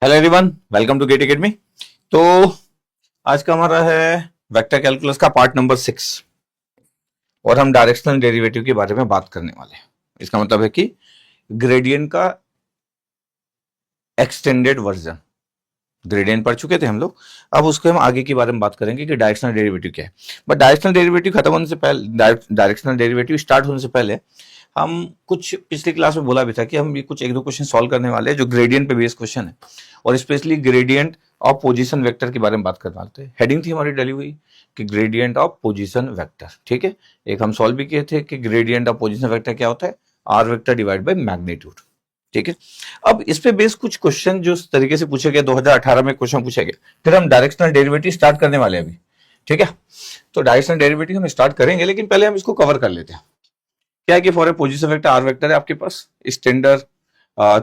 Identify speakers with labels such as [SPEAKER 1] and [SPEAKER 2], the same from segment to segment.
[SPEAKER 1] Hello everyone, welcome to GATE academy. तो आज का हमारा है वेक्टर कैलकुलस का पार्ट नंबर 6 और हम डायरेक्शनल डेरिवेटिव के बारे में बात करने वाले हैं। इसका मतलब है कि ग्रेडियंट का एक्सटेंडेड वर्जन। ग्रेडियंट पढ़ चुके थे हम लोग, अब उसके हम आगे के बारे में बात करेंगे कि डायरेक्शनल डेरिवेटिव क्या है। बट डायरेक्शनल डेरिवेटिव खत्म होने से पहले, डायरेक्शनल डेरिवेटिव स्टार्ट होने से पहले हम कुछ पिछली क्लास में बोला भी था कि हम ये कुछ एक दो क्वेश्चन सॉल्व करने वाले हैं जो ग्रेडियंट पे बेस्ड क्वेश्चन है, और specially gradient of position vector के बारे में बात करने वाले थे। हेडिंग थी हमारी डली हुई कि ग्रेडियंट ऑफ पोजीशन वेक्टर। ठीक है, एक हम सॉल्व भी किए थे कि ग्रेडियंट ऑफ पोजीशन वेक्टर क्या होता है, r vector divide by magnitude. ठीक है, अब इस पे बेस्ड कुछ क्वेश्चन जो इस तरीके से पूछे गए 2018 में क्वेश्चन पूछे गए, फिर हम डायरेक्शनल डेरिवेटिव स्टार्ट करने वाले हैं अभी। ठीक है, तो डायरेक्शनल डेरिवेटिव हम स्टार्ट करेंगे, लेकिन पहले हम इसको कवर कर लेते हैं। क्या है कि for a position vector R vector है आपके पास, standard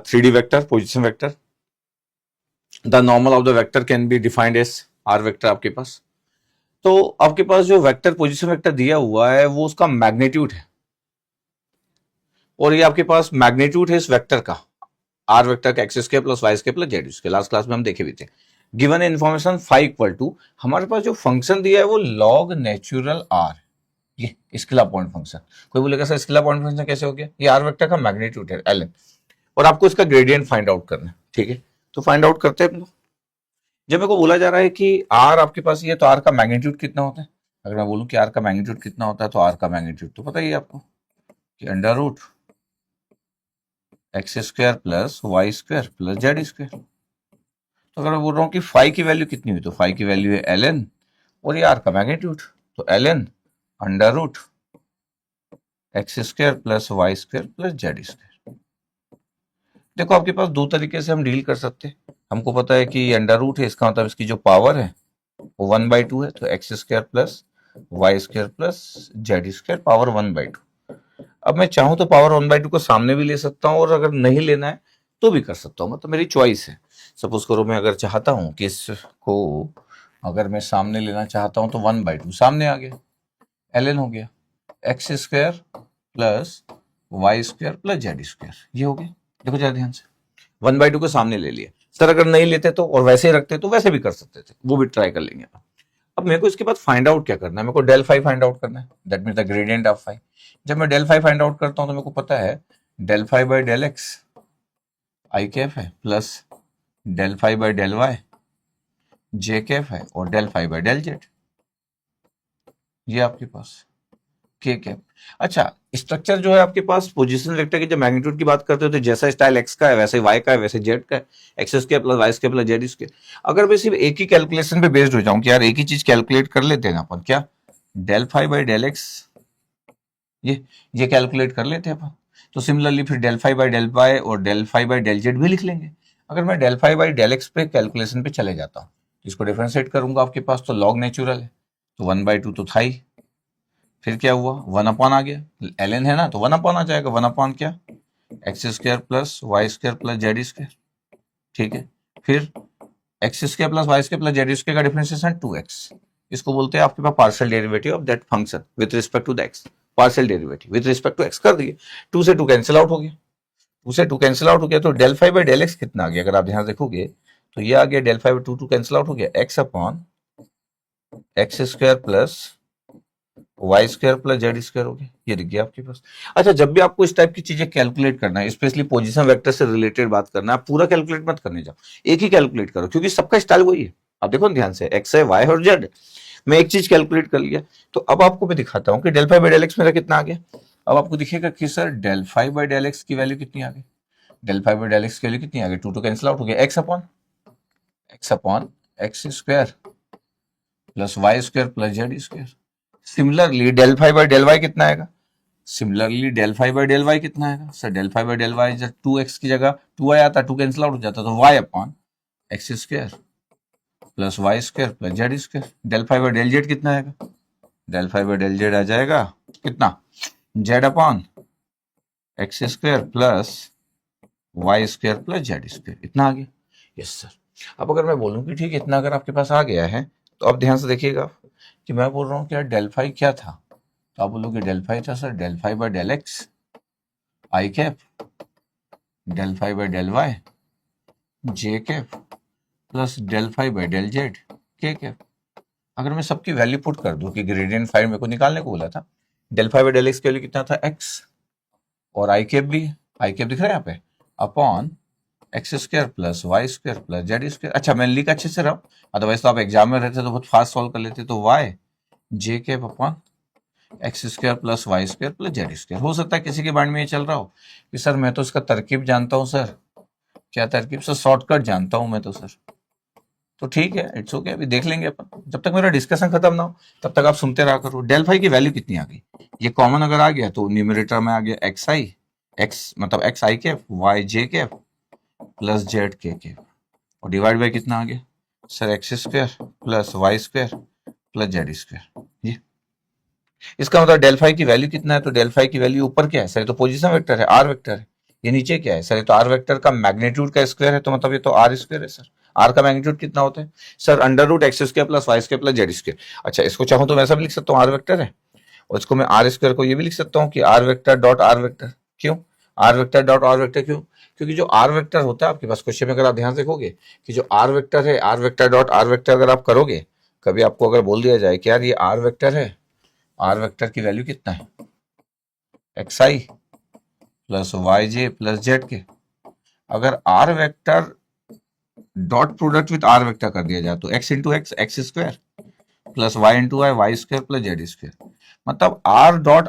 [SPEAKER 1] 3D vector position vector, the normal of the vector can be defined as R vector आपके पास। तो आपके पास जो वेक्टर पोजीशन वेक्टर दिया हुआ है वो उसका मैग्नीट्यूड है, और ये आपके पास मैग्नीट्यूड है इस वेक्टर का, आर वेक्टर का x square plus Y square plus Z square. Last class में हम देखे भी थे। Given information five equal to, हमारे पास जो फंक्शन दिया है वो लॉग नेचुरल आर, ये स्केलर पॉइंट फंक्शन। कोई बोलेगा सर स्केलर पॉइंट फंक्शन कैसे हो गया, ये आर वेक्टर का मैग्नीट्यूड है एल एन, और आपको इसका ग्रेडियंट फाइंड आउट करना है। ठीक है, तो फाइंड आउट करते हैं। जब मेरे को बोला जा रहा है कि आर आपके पास ये, तो आर का मैग्नीट्यूड कितना होता है। अगर मैं बोलूं कि आर का मैग्नीट्यूड कितना होता है, तो आर का मैग्नीट्यूड तो पता ही है आपको कि under root x square plus Y square plus Z square. तो अगर मैं बोल रहा हूँ कि फाई की वैल्यू कितनी हुई, तो फाई की वैल्यू है एल एन, और ये आर का मैग्नीट्यूड, तो l n under root x square plus Y square plus Z square. देखो आपके पास दो तरीके से हम डील कर सकते हैं। हमको पता है कि अंडर रूट है, इसका मतलब इसकी जो पावर है वो 1/2 है, तो x square plus Y square plus Z square power 1/2। अब मैं चाहूं तो पावर 1/2 को सामने भी ले सकता हूं, और अगर नहीं लेना है तो भी कर सकता हूं, मतलब मेरी चॉइस है। सपोज करो मैं अगर चाहता हूं कि इसको अगर मैं सामने लेना चाहता हूं, तो 1/2 सामने आ गया, एल एन हो गया x square plus Y square plus Z square, ये हो गया। देखो जरा ध्यान से, 1/2 को सामने ले लिया। सर अगर नहीं लेते तो और वैसे ही रखते तो वैसे भी कर सकते थे, वो भी ट्राई कर लेंगे। अब मेरे को इसके बाद फाइंड आउट क्या करना है, मेरे को डेल फाई फाइंड आउट करना है, that mean the gradient of phi. जब मैं डेल फाई फाइंड आउट करता हूं तो मेरे को पता है del phi by del x I cap है, plus del phi by del Y J cap है, और del phi by del Z, ये आपके पास के कैप। अच्छा, स्ट्रक्चर जो है आपके पास पोजीशन वेक्टर की जब मैग्नीट्यूड की बात करते हो, तो जैसा स्टाइल एक्स का है वैसे वाई का है वैसे जेड का है, x square plus Y square plus Z square. अगर मैं सिर्फ एक ही कैलकुलेशन पे बेस्ड हो जाऊं कि यार एक ही चीज कैलकुलेट कर लेते हैं ना अपन, क्या del phi by del x, ये कैलकुलेट कर लेते हैं अपन, तो सिमिलरली फिर del phi by del Y और del phi by del Z भी लिख लेंगे। अगर मैं del phi by del x पे कैलकुलेशन पे चले जाता हूँ, इसको डिफरेंशिएट करूंगा आपके पास, तो लॉग नेचुरल है, तो 1/2 तो था ही। फिर क्या हुआ, 1 आ गया, एल एन है ना, तो 1 आ जाएगा, 1 क्या X square plus Y square plus Z square. ठीक है, फिर X square plus Y square plus Z square का डिफरेंशिएशन 2x, इसको बोलते हैं आपके पास partial derivative of that function with respect to the X. Partial derivative with respect to X कर दिए, 2 से 2 कैंसिल आउट हो गया, 2 से 2 कैंसिल आउट हो गया, तो del phi by del x कितना आ गया, अगर आप ध्यान देखोगे तो ये आ गया del phi by 2 cancel out हो गया, x upon x square plus Y square plus Z square हो गया, ये दिख गया आपके पास। अच्छा, जब भी आपको इस टाइप की चीजें कैलकुलेट करना है, स्पेशली पोजीशन वेक्टर से रिलेटेड बात करना है, आप पूरा कैलकुलेट मत करने जाओ, एक ही कैलकुलेट करो, क्योंकि सबका स्टाइल वही है। आप देखो ध्यान से, एक्स है वाई और जेड, मैं एक चीज कैलकुलेट कर लिया, तो अब आपको मैं दिखाता हूँ कि del phi by del x मेरा कितना आ गया। अब आपको दिखेगा कि sir del phi by del x की वैल्यू कितनी आ गई, del phi by del x की वैल्यू कितनी आ गई, 2 कैंसिल आउट हो गया, x upon x square plus Y square plus Z square. Similarly del phi by del y कितना आएगा, similarly del phi by del y कितना आएगा, sir del phi by del y जब 2x की जगह 2 आता, 2 कैंसिल आउट हो जाता, तो y upon x square plus Y square plus Z square. Del phi by del Z कितना आएगा, del phi by del Z आ जाएगा कितना, Z upon x square plus Y square plus Z square, इतना आ गया। Yes sir. अब अगर मैं बोलूं कि ठीक इतना अगर आपके पास आ गया है, तो अब ध्यान से देखिएगा कि मैं बोल रहा हूँ कि यार डेल फाई क्या था, तो आप बोलोगे डेल फाई था sir del phi by del x i cap, del phi by del Y J cap, plus del five by del z k cap. अगर मैं सबकी वैल्यू पुट कर दूं कि ग्रेडियंट फाइव मेरे को निकालने को बोला था, del five by del x की वैल्यू कितना था एक्स, और आई कैप भी, आई कैप दिख रहा है यहाँ पे, upon x square plus Y square plus Z square. अच्छा मैं लिख अच्छे से रहा हूँ, अदरवाइज तो आप एग्जाम में रहते तो बहुत फास्ट सॉल्व कर लेते। तो वाई जे cap upon x square plus Y square plus Z square. हो सकता है किसी के माइंड में ये चल रहा हो कि सर मैं तो इसका तरकीब जानता हूँ सर, क्या तरकीब सर, शॉर्टकट जानता हूँ मैं तो सर। तो ठीक है, इट्स ओके, अभी देख लेंगे अपन, जब तक मेरा डिस्कशन खत्म ना हो तब तक आप सुनते रहा करो। डेल फाई की वैल्यू कितनी आ गई, ये कॉमन अगर आ गया तो न्यूमरेटर में आ गया एक्स आई, एक्स मतलब x i cap y J cap plus z k cap, और डिवाइड बाई कितना आ गया sir, x square plus Y square plus Z square. ये इसका मतलब डेल फाई की वैल्यू कितना है, तो डेल फाई की वैल्यू ऊपर क्या है सर, ये तो पोजीशन वेक्टर है, आर वेक्टर है। ये नीचे क्या है सर, ये तो आर वेक्टर का मैग्नीट्यूड का स्क्वायर है, तो मतलब ये तो आर स्क्वायर है सर। आर का मैग्नीट्यूड कितना होता है sir, under root x square plus Y square plus Z square. अच्छा इसको चाहूँ तो मैं ऐसा भी लिख सकता हूँ, आर वेक्टर है, और इसको मैं आर स्क्वायर को ये भी लिख सकता हूँ कि R vector dot are vector. क्यों R vector dot are vector, क्यों, क्योंकि जो आर वेक्टर होता है आपके पास क्वेश्चन में, अगर आप ध्यान से देखोगे कि जो आर वेक्टर है, r vector dot are vector अगर आप करोगे, कभी आपको अगर बोल दिया जाए कि यार ये आर वेक्टर है, आर वेक्टर की वैल्यू कितना है x i plus y j plus z k, अगर r vector dot product with r vector कर दिया जाए तो x into x x square plus y into y y square plus Z square. मतलब r dot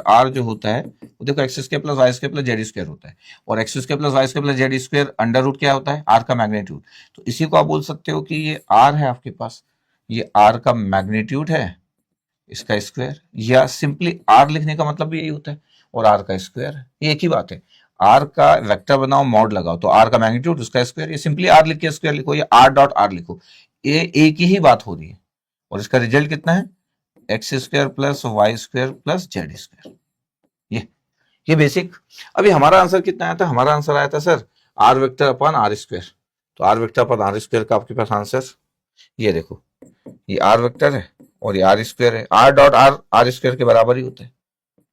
[SPEAKER 1] r जो होता है वो देखो x square plus Y square plus Z square होता है, और x square plus Y square plus Z square under root क्या होता है, आर का मैग्नीट्यूड। तो इसी को आप बोल सकते हो कि ये आर है आपके पास, ये आर का मैग्नीट्यूड है, इसका स्क्वायर, या सिंपली आर लिखने का मतलब भी यही होता है, और आर का स्क्वायर है, ये एक ही बात है। आर का वेक्टर बनाओ मॉड लगाओ तो आर का मैग्नीट्यूड उसका स्क्वायर, ये सिंपली आर लिख के स्क्वायर लिखो, ये आर डॉट आर लिखो, ये एक ही बात हो रही है। और इसका रिजल्ट कितना है, x square plus Y square plus Z square. ये बेसिक। अभी हमारा आंसर कितना आया था, हमारा आंसर आया था sir R vector upon are square. तो are vector upon are square का आपके पास आंसर ये देखो, ये आर वेक्टर है और ये आर स्क्वायर है, r dot r r square के बराबर ही होता है।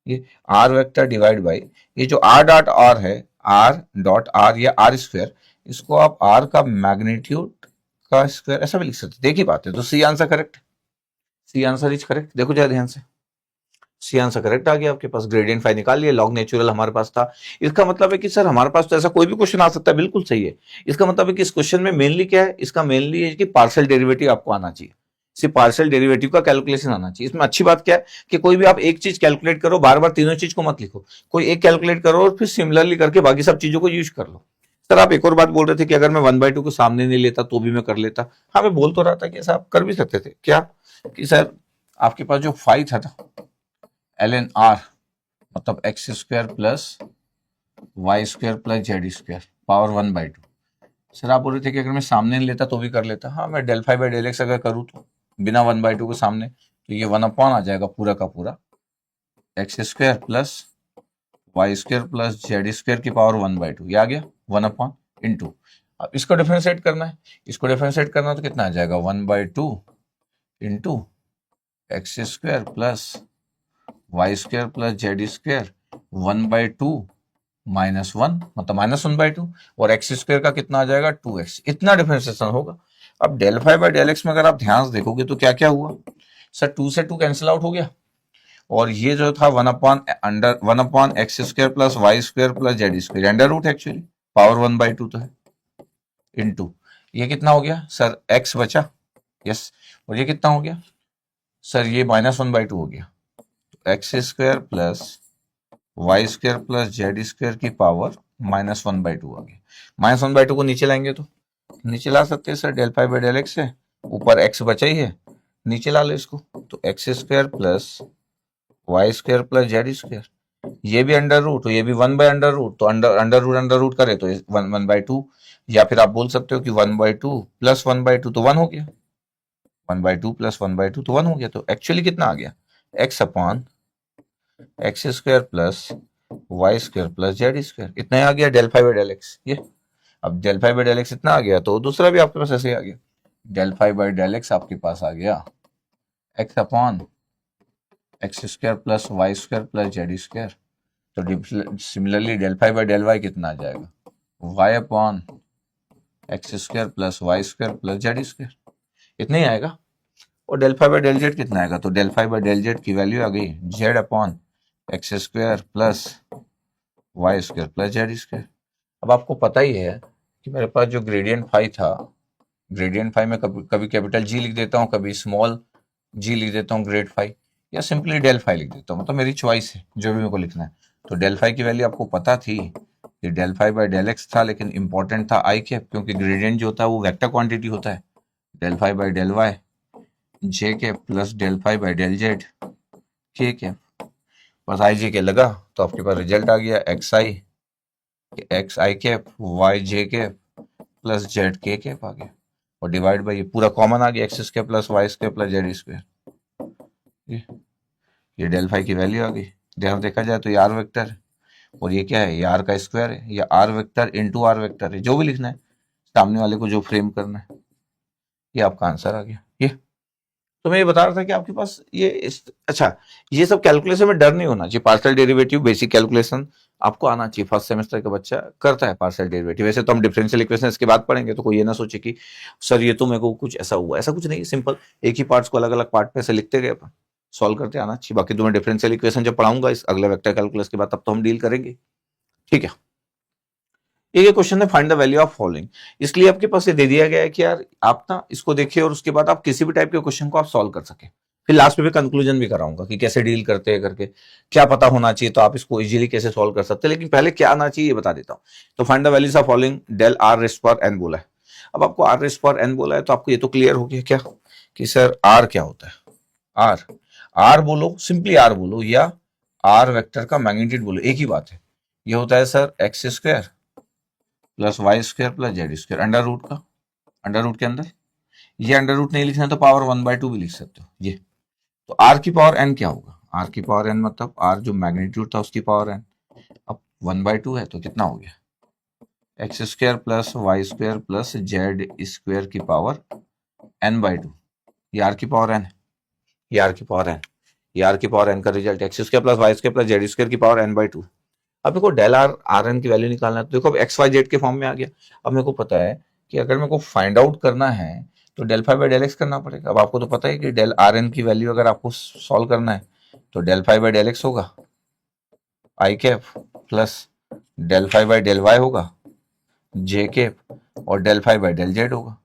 [SPEAKER 1] ये आर वेक्टर डिवाइड बाई ये जो आर डॉट आर है, आर डॉट आर या आर स्क्वायर, इसको आप आर का मैग्नीट्यूड का स्क्वायर ऐसा भी लिख सकते, देखिए बात है। तो C answer correct, C answer is correct. देखो जरा ध्यान से, सी आंसर करेक्ट आ गया आपके पास, ग्रेडियंट फाई निकाल लिया, लॉग नेचुरल हमारे पास था। इसका मतलब है कि सर हमारे पास तो ऐसा कोई भी क्वेश्चन आ सकता है, बिल्कुल सही है। इसका मतलब है कि इस क्वेश्चन में मेनली क्या है, इसका मेनली है कि पार्शियल डेरिवेटिव आपको आना चाहिए, सिर्फ पार्शियल डेरिवेटिव का कैलकुलेशन आना चाहिए। इसमें अच्छी बात क्या है कि कोई भी आप एक चीज कैलकुलेट करो, बार बार तीनों चीज को मत लिखो, कोई एक कैलकुलेट करो और फिर सिमिलरली करके बाकी सब चीजों को यूज कर लो। सर आप एक और बात बोल रहे थे कि अगर मैं 1/2 को सामने नहीं लेता तो भी मैं कर लेता। हाँ मैं बोल तो रहा था कि ऐसा आप कर भी सकते थे, क्या कि सर आपके पास जो फाइव था ना एल एन आर, मतलब x square plus Y square plus Z square power 1/2। Sir आप बोल रहे थे कि अगर मैं सामने नहीं लेता तो भी कर लेता। हाँ मैं del five by del x अगर करूँ तो बिना 1/2 के सामने, तो ये 1 अपॉन आ जाएगा पूरा का पूरा x square plus Y square plus Z square की पावर 1/2, ये आ गया 1 अपॉन इंटू। अब इसको डिफरेंशिएट करना है, इसको डिफरेंशिएट करना तो कितना आ जाएगा 1/2 into x square plus Y square plus Z square 1/2 -1, मतलब -1/2, और एक्स स्क्वायर का कितना आ जाएगा 2x, इतना डिफरेंशिएशन होगा। अब del five by del x में अगर आप ध्यान से देखोगे तो क्या क्या हुआ सर, 2 से 2 कैंसिल आउट हो गया, और ये जो था 1 upon x square plus Y square plus Z square under root actually power 1/2 तो है, इंटू ये कितना हो गया सर x बचा, यस, और ये कितना हो गया सर, ये -1/2 हो गया, x square plus Y square plus Z square की पावर -1/2 आ गया। -1/2 को नीचे लाएंगे तो नीचे ला सकते हैं sir, del five by del x है, ऊपर एक्स बचा ही है, नीचे ला लो इसको, तो x square plus Y square plus Z square, ये भी अंडर रूट तो ये भी 1/√, तो अंडर रूट करे तो 1/2, या फिर आप बोल सकते हो कि 1/2 प्लस 1/2 तो 1 हो गया, 1/2 प्लस 1/2 तो 1 हो गया। तो एक्चुअली कितना आ गया, x upon x square plus Y square plus Z square, इतना ही आ गया del five by del x. ये अब del five by del x इतना आ गया, तो दूसरा भी आपके पास ऐसे ही आ गया, del five by del x आपके पास आ गया x upon x square plus Y square plus Z square. तो similarly del five by del y कितना आ जाएगा, y upon x square plus Y square plus Z square, इतना ही आएगा। और del phi by del Z कितना आएगा, तो del phi by del z की वैल्यू आ गई z upon x square plus Y square plus Z square. अब आपको पता ही है कि मेरे पास जो ग्रेडियंट फाई था, ग्रेडियंट फाई में कभी कभी कैपिटल जी लिख देता हूँ, कभी स्मॉल जी लिख देता हूँ ग्रेड फाई, या सिंपली डेल फाई लिख देता हूँ, मतलब मेरी चॉइस है जो भी मेरे को लिखना है। तो डेल फाई की वैल्यू आपको पता थी कि del phi by del x था, लेकिन इंपॉर्टेंट था आई कैप, क्योंकि ग्रेडियंट जो होता है वो वेक्टर क्वांटिटी होता है। Del phi by del Y J cap plus del phi by del z k cap, बस आई जे के लगा तो आपके पास रिजल्ट आ गया x i cap y J cap plus z k cap आ गया, और डिवाइड बाई ये पूरा कॉमन आ गया x square plus Y square plus Z square. ये डेल फाई की वैल्यू आ गई। ध्यान देखा जाए तो ये आर वेक्टर है, और ये क्या है, ये आर का स्क्वायर है, ये r vector into r vector है, जो भी लिखना है सामने वाले को जो फ्रेम करना है, ये आपका आंसर आ गया। ये तो मैं ये बता रहा था कि आपके पास अच्छा, ये सब कैलकुलेशन में डर नहीं होना चाहिए। पार्शियल डेरिवेटिव बेसिक कैलकुलेशन आपको आना चाहिए, फर्स्ट सेमेस्टर का बच्चा करता है पार्शियल डेरिवेटिव। वैसे तो हम डिफरेंशियल इक्वेशन इसके बाद पढ़ेंगे, तो कोई ये ना सोचे कि सर ये तो मेरे को कुछ ऐसा हुआ, ऐसा कुछ नहीं, सिंपल एक ही पार्ट्स को अलग अलग पार्ट पे से लिखते गए अपन, सॉल्व करते आना चाहिए। बाकी तुम्हें डिफरेंशियल इक्वेशन जब पढ़ाऊंगा इस अगले वेक्टर कैलकुलस के बाद, तब तो हम डील करेंगे, ठीक है। ये क्वेश्चन है find the value of following, इसलिए आपके पास ये दे दिया गया है कि यार आप ना इसको देखिए और उसके बाद आप किसी भी टाइप के क्वेश्चन को आप सॉल्व कर सके। फिर लास्ट में भी कंक्लूजन भी कराऊंगा कि कैसे डील करते हैं करके, क्या पता होना चाहिए तो आप इसको इजीली कैसे सॉल्व कर सकते हैं, लेकिन पहले क्या आना चाहिए ये बता देता हूं। तो find the values of following del r raised पर एन बोला है। अब आपको आर रेस्ट पर एन बोला है तो आपको ये तो क्लियर हो गया क्या कि सर आर क्या होता है। आर आर बोलो, सिंपली आर बोलो, या आर वेक्टर का मैग्नीट्यूड बोलो, एक ही बात है। ये होता है sir x square plus Y square plus Z square under root का, अंडर रूट के अंदर ये अंडर रूट नहीं लिखना तो पावर 1/2 भी लिख सकते हो ये। तो आर की पावर एन क्या होगा, आर की पावर एन मतलब आर जो मैग्नीट्यूड था उसकी पावर एन। अब 1/2 है तो कितना हो गया, x square plus Y square plus Z square की पावर n/2। ये आर की पावर एन है, ये आर की पावर एन, ये आर की पावर एन का result x square plus Y square plus Z square की पावर n/2। अब मेरे को डेल आर आर एन की वैल्यू निकालना है, तो देखो अब एक्स वाई जेड के फॉर्म में आ गया। अब मेरे को पता है कि अगर मेरे को फाइंड आउट करना है तो del phi by del x करना पड़ेगा। अब आपको तो पता है कि डेल आर एन की वैल्यू अगर आपको सॉल्व करना है तो del phi by del x होगा i cap plus del phi by del y होगा जे कैप, और del phi by del z होगा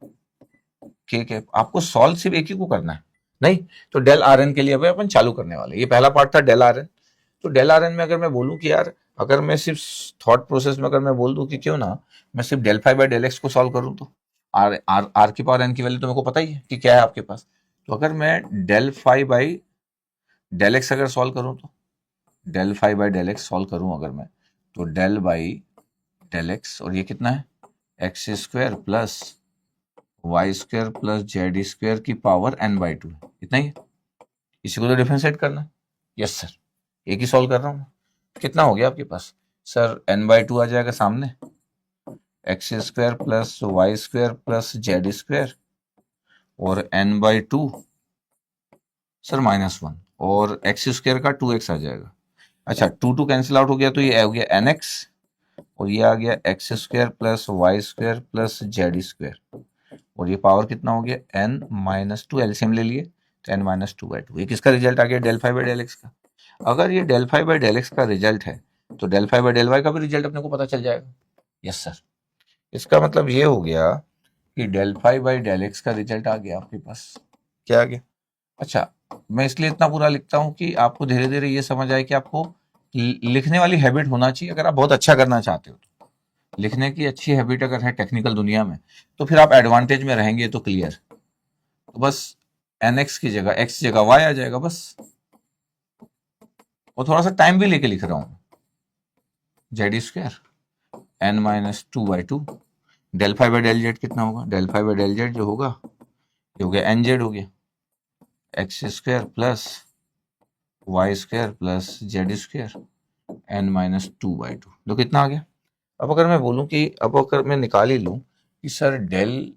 [SPEAKER 1] के कैप। आपको सॉल्व सिर्फ एक ही को करना है, नहीं तो डेल आर एन के लिए अपन चालू करने वाले। ये पहला पार्ट था डेल आर एन। तो डेल आर एन में अगर मैं बोलूं कि यार अगर मैं सिर्फ थॉट प्रोसेस में अगर मैं बोल दूं कि क्यों ना मैं सिर्फ del phi by del x को सॉल्व करूं, तो आर आर आर की पावर एन की वैल्यू तो मेरे को पता ही है कि क्या है आपके पास। तो अगर मैं del phi by del x अगर सॉल्व करूं, तो del phi by del x solve करूं अगर मैं, तो डेल बाई डेल एक्स, और ये कितना है x square plus Y square plus Z square की पावर n/2, इतना ही है। इसी को तो डिफरेंशिएट करना है। यस सर, एक ही सॉल्व कर रहा हूँ। कितना हो गया आपके पास सर, n/2 आ जाएगा सामने, x square plus Y square plus Z square, और n/2 सर -1, और एक्स स्क्वायर का 2x आ जाएगा। अच्छा 2 कैंसिल आउट हो गया तो ये हो गया nx, और ये आ गया x square plus Y square plus Z square, और ये पावर कितना हो गया n-2, एलसीएम ले लिए तो n-2/2। ये किसका रिजल्ट आ गया, del phi by del x का। अगर ये del phi by del x का रिजल्ट है तो del phi by del y का भी रिजल्ट अपने को पता चल जाएगा। यस सर, इसका मतलब ये हो गया कि del phi by del x का रिजल्ट आ गया आपके पास। क्या आ गया, अच्छा मैं इसलिए इतना पूरा लिखता हूँ कि आपको धीरे धीरे ये समझ आए कि आपको लिखने वाली हैबिट होना चाहिए अगर आप बहुत अच्छा करना चाहते हो। लिखने की अच्छी हैबिट अगर है टेक्निकल दुनिया में तो फिर आप एडवांटेज में रहेंगे, तो क्लियर। तो बस nx की जगह x जगह y आ जाएगा बस, और थोड़ा सा टाइम भी लेके लिख रहा हूं, z square n-2/2। Del phi by del Z कितना होगा, del phi by del z जो होगा ये हो गया एन जेड हो गया, x square plus Y square plus Z square n-2/2। तो कितना आ गया। अब अगर मैं बोलूं कि अब अगर मैं निकाल ही लूं कि सर डेल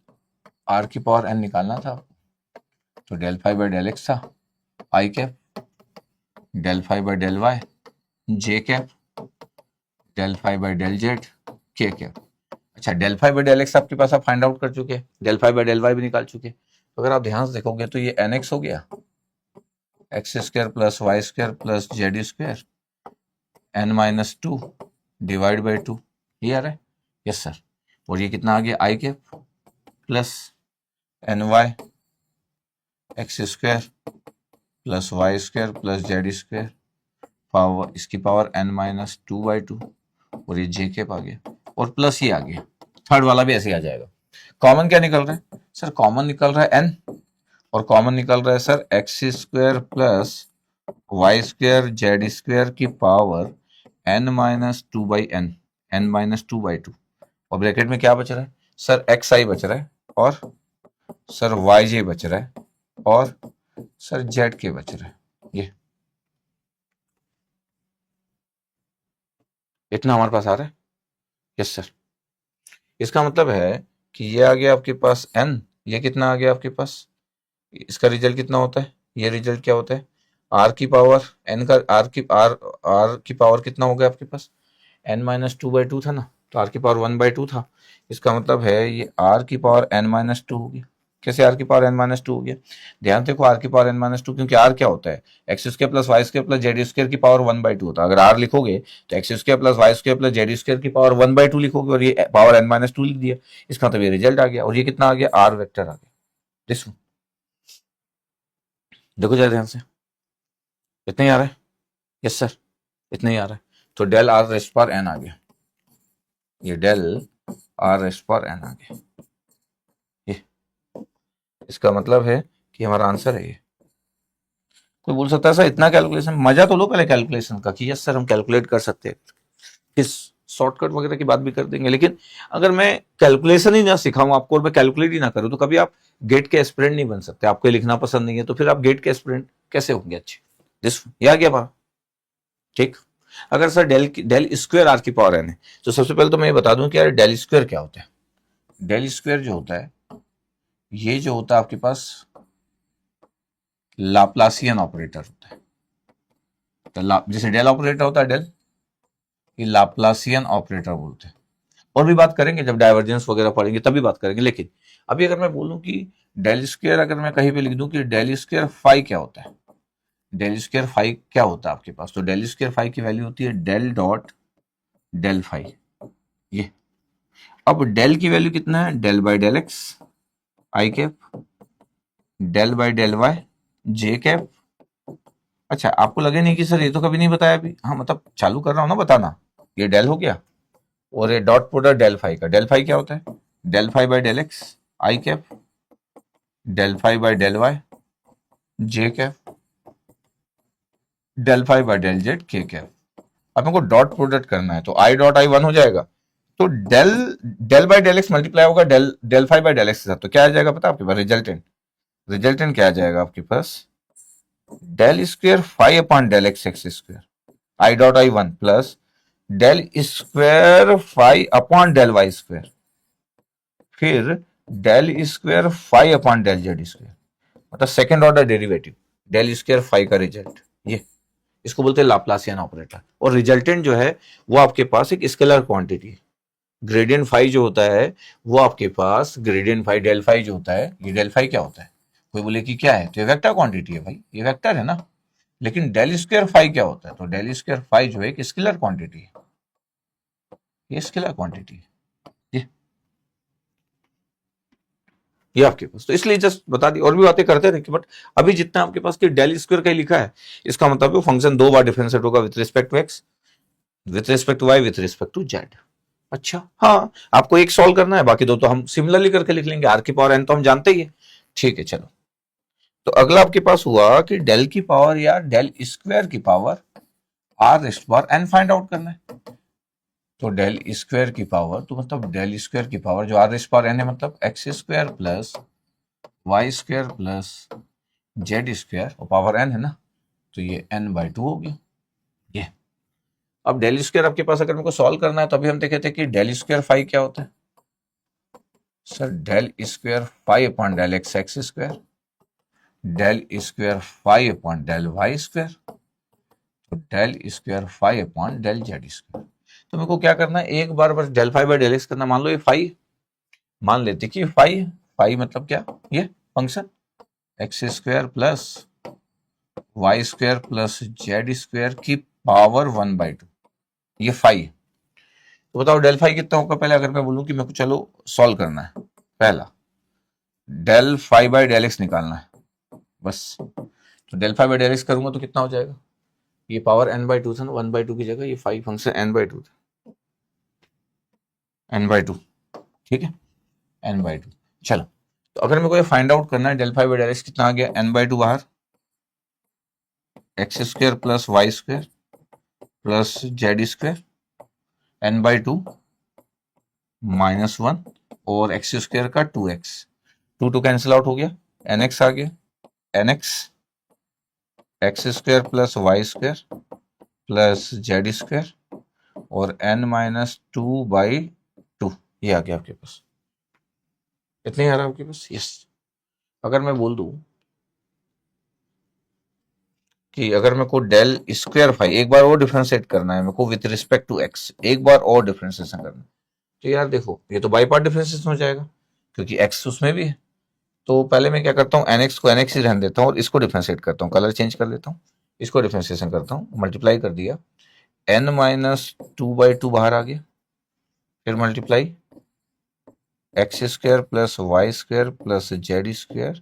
[SPEAKER 1] आर की पावर n निकालना था, तो del phi by del x था i cap, del phi by del Y J cap, del phi by del z k cap. अच्छा, del phi by del x आपके पास आप find out कर चुके हैं, del phi by del y भी निकाल चुके हैं। तो अगर आप ध्यान से देखोगे तो ये एन एक्स हो गया, x square plus Y square plus Z square n minus two divide by two, ये आ रहा है। Yes sir. और ये कितना आ गया, i cap plus n y x square plus Y square plus Z square power, इसकी power n minus two by two, और ये जे कैप आ गया, और प्लस ये आ गया। थर्ड वाला भी ऐसे ही आ जाएगा। कॉमन क्या निकल रहा है सर, कॉमन निकल रहा है एन, और कॉमन निकल रहा है sir x square plus Y square z square की power n minus two by n, n minus two by two, और ब्रैकेट में क्या बच रहा है सर, एक्स आई बच रहा है, और सर वाई जे बच रहा है, और सर जेड के बच रहा है। ये इतना हमारे पास आ रहा है। Yes sir. इसका मतलब है कि ये आ गया आपके पास एन, ये कितना आ गया आपके पास, इसका रिजल्ट कितना होता है, ये रिजल्ट क्या होता है, आर की पावर एन का, आर की पावर कितना हो गया आपके पास, n minus two by two था ना, तो आर की पावर वन बाई टू था। इसका मतलब है ये आर की पावर एन माइनस टू हो गया। कैसे आर की पावर एन माइनस टू हो गया, ध्यान देखो, आर की पावर एन माइनस टू, क्योंकि आर क्या होता है, x square plus Y square plus Z square की पावर वन बाई टू होता है। अगर आर लिखोगे तो x square plus Y square plus Z square की पावर वन बाई टू लिखोगे, और ये पावर एन माइनस टू लिख दिया। इसका मतलब ये रिजल्ट आ गया, और ये कितना आ गया, आर वेक्टर आ गया। देखो देखो जरा ध्यान से, इतना ही आ रहा है। यस सर, इतना ही आ रहा है। तो डेल आर रेस्ट पर एन आ गया, ये डेल आर रेस्ट पर एन आ गया। ये इसका मतलब है कि हमारा आंसर है ये। कोई बोल सकता है सर इतना कैलकुलेशन, मजा तो लो पहले कैलकुलेशन का कि यस सर हम कैलकुलेट कर सकते हैं, किस शॉर्टकट वगैरह की बात भी कर देंगे, लेकिन अगर मैं कैलकुलेशन ही ना सिखाऊं आपको, और मैं कैलकुलेट ही ना करूं, तो कभी आप गेट के एस्पिरेंट नहीं बन सकते। आपको लिखना पसंद नहीं है तो फिर आप गेट के एस्पिरेंट कैसे होंगे अच्छे। दिस ये आ गया बात, ठीक। अगर सर डेल स्क्वायर आर की पावर एन है, तो सबसे पहले तो मैं ये बता दूं कि यार डेल स्क्वायर क्या होता है। डेल स्क्वायर जो होता है, ये जो होता है आपके पास लाप्लासियन ऑपरेटर होता है। तो जैसे डेल ऑपरेटर होता है, डेल, ये लाप्लासियन ऑपरेटर बोलते हैं। और भी बात करेंगे जब डाइवर्जेंस वगैरह पढ़ेंगे तभी बात करेंगे, लेकिन अभी अगर मैं बोलूं कि डेल स्क्वायर, अगर मैं कहीं पे लिख दूं कि डेल स्क्वायर फाई क्या होता है, डेल स्क्वायर फाई क्या होता है आपके पास, तो डेल स्क्वायर फाई की वैल्यू होती है डेल डॉट डेल फाई। ये अब डेल की वैल्यू कितना है, del by del x i cap, del by del Y J cap. अच्छा, आपको लगे नहीं कि सर ये तो कभी नहीं बताया अभी, हाँ मतलब चालू कर रहा हूं ना बताना। ये डेल हो गया, और ये डॉट प्रोडक्ट डेल फाई का, डेल फाई क्या होता है, del phi by del x i cap, del phi by del Y J cap, del phi by del z k cap. अब हमको डॉट प्रोडक्ट करना है, तो आई डॉट आई वन हो जाएगा, तो del del by del x multiply होगा del del phi by del x के साथ, तो क्या आ जाएगा पता आपके पास, रिजल्टेंट, रिजल्टेंट क्या आ जाएगा आपके पास, del square phi upon del x x square i dot i one plus del square phi upon del y square, फिर del square phi upon del z square, मतलब second order derivative del square phi का result. ये इसको बोलते हैं Laplacian operator. और resultant जो है वो आपके पास एक स्केलर क्वांटिटी है। ग्रेडियंट फाई जो होता है वो आपके पास, ग्रेडियंट फाई डेल फाई जो होता है, ये डेल फाई क्या होता है, कोई बोले कि क्या है, तो ये वेक्टर क्वांटिटी है भाई, ये वेक्टर है ना। लेकिन डेल स्क्वायर फाई क्या होता है, तो डेल स्क्वायर फाई जो है एक स्केलर क्वांटिटी है, ये स्केलर क्वांटिटी है। ये आपके पास, तो इसलिए जस्ट बता दी, और भी बातें करते रहे, बट अभी जितना आपके पास कि डेल स्क्वायर का ही लिखा है, इसका मतलब फंक्शन दो बार डिफरेंशिएट होगा with respect to x, with respect to y, with respect to z. अच्छा हाँ, आपको एक सॉल्व करना है, बाकी दो तो हम सिमिलरली करके लिख लेंगे, आर की पावर एन तो हम जानते ही है। ठीक है चलो, तो अगला आपके पास हुआ कि डेल की पावर या डेल स्क्वायर की power r raised power n find out करना है। तो डेल स्क्वायर की पावर, तो मतलब डेल स्क्वायर की पावर जो आर रेस्ट पावर एन है, मतलब x square plus Y square plus Z square, और पावर एन है ना, तो ये एन बाई टू हो गया। ये अब डेल स्क्वायर आपके पास अगर मेरे को सॉल्व करना है, तो अभी हम देखे थे कि डेल स्क्वायर फाई क्या होता है sir, del square phi upon del x x square, del square phi upon del y square, तो del square phi upon del z square. तो मेरे को क्या करना है, एक बार बस del phi by del x करना। मान लो ये फाई, मान लेते कि फाई है। फाई मतलब क्या, ये function x square plus Y square plus Z square की पावर 1/2, ये फाई है। तो बताओ डेल फाई कितना होगा। पहले अगर मैं बोलूं कि मेरे को चलो सॉल्व करना है, पहला del phi by del x निकालना है बस। तो del phi by del x करूंगा तो कितना हो जाएगा, ये पावर n/2 था ना, 1/2 की जगह ये फाई फंक्शन n/2 था, n/2, ठीक है, n/2। चलो, तो अगर मेरे को ये फाइंड आउट करना है del phi by del x कितना आ गया, n/2 बाहर, x square plus Y square plus Z square, n/2 -1 और एक्स स्क्वायर का 2x, 2 कैंसिल आउट हो गया, nx आ गया, nx x square plus Y square plus Z square और n-2/2, ये आ गया आपके पास। इतने ही आ रहा है आपके पास, यस। अगर मैं बोल दूं कि अगर मेरे को डेल स्क्वायर फाई एक बार और डिफरेंशिएट करना है मेरे को विथ रिस्पेक्ट टू एक्स, एक बार और डिफरेंशिएशन करना है, तो यार देखो ये तो बाई पार्ट डिफरेंशिएशन हो जाएगा क्योंकि एक्स उसमें भी है। तो पहले मैं क्या करता हूँ, एनएक्स को एनएक्स ही रहने देता हूँ और इसको डिफरेंशिएट करता हूँ, कलर चेंज कर देता हूँ, इसको डिफरेंशिएशन करता हूँ, मल्टीप्लाई कर दिया, n-2/2 बाहर आ गया, फिर multiply x square plus Y square plus Z square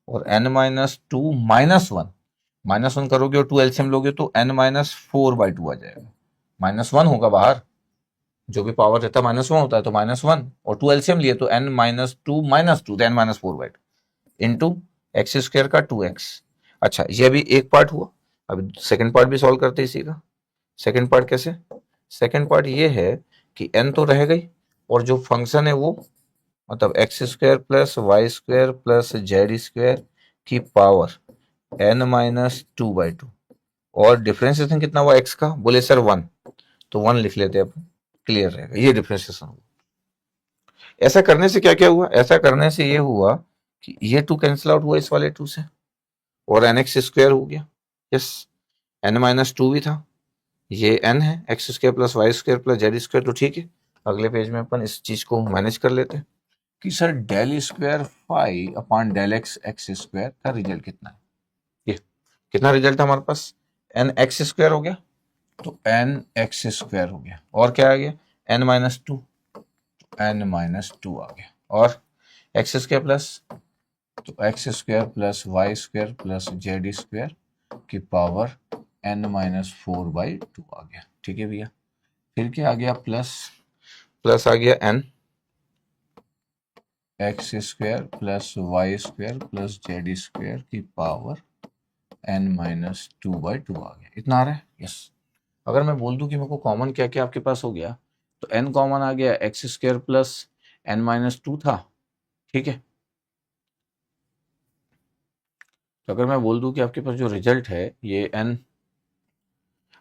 [SPEAKER 1] और n-2 -1 करोगे और 2 एलसीएम लोगे तो n-4/2 आ जाएगा। -1 होगा बाहर, जो भी पावर रहता है -1 होता है, तो -1 और 2 एलसीएम लिए तो n-2 -2 तो n-4/2 इंटू एक्स स्क्वायर का 2x। अच्छा, ये अभी एक पार्ट हुआ, अब सेकेंड पार्ट भी सॉल्व करते इसी का। सेकेंड पार्ट कैसे, सेकेंड पार्ट ये है कि n तो रह गई और जो फंक्शन है वो मतलब x square plus Y square plus Z square की पावर n-2/2 और डिफरेंशिएशन कितना हुआ एक्स का, बोले सर 1, तो 1 लिख लेते हैं, क्लियर रहेगा, ये डिफरेंशिएशन हुआ। ऐसा करने से क्या क्या हुआ, ऐसा करने से ये हुआ कि ये 2 कैंसिल आउट हुआ इस वाले 2 से और nx स्क्वायर हो गया, यस, n-2 भी था, ये n है, x square plus Y square plus Z square, तो ठीक है। अगले पेज में अपन इस चीज को मैनेज कर लेते हैं कि sir del square phi upon del x x square का रिजल्ट कितना है। ये कितना रिजल्ट है हमारे पास, एन एक्स स्क्वायर हो गया, तो एन एक्स स्क्वायर हो गया और क्या आ गया, n-2, n-2 आ गया और एक्स स्क्वायर प्लस, तो x square plus Y square plus Z square की पावर n-4/2 आ गया, ठीक है भैया। फिर क्या आ गया, प्लस प्लस आ गया n x square plus Y square plus Z square की पावर n-2/2 आ गया, इतना आ रहा है, यस। अगर मैं बोल दूं कि मेरे को कॉमन क्या क्या आपके पास हो गया, तो n कॉमन आ गया, एक्स स्क्वायर प्लस n-2 था, ठीक है। तो अगर मैं बोल दूं कि आपके पास जो रिजल्ट है ये n,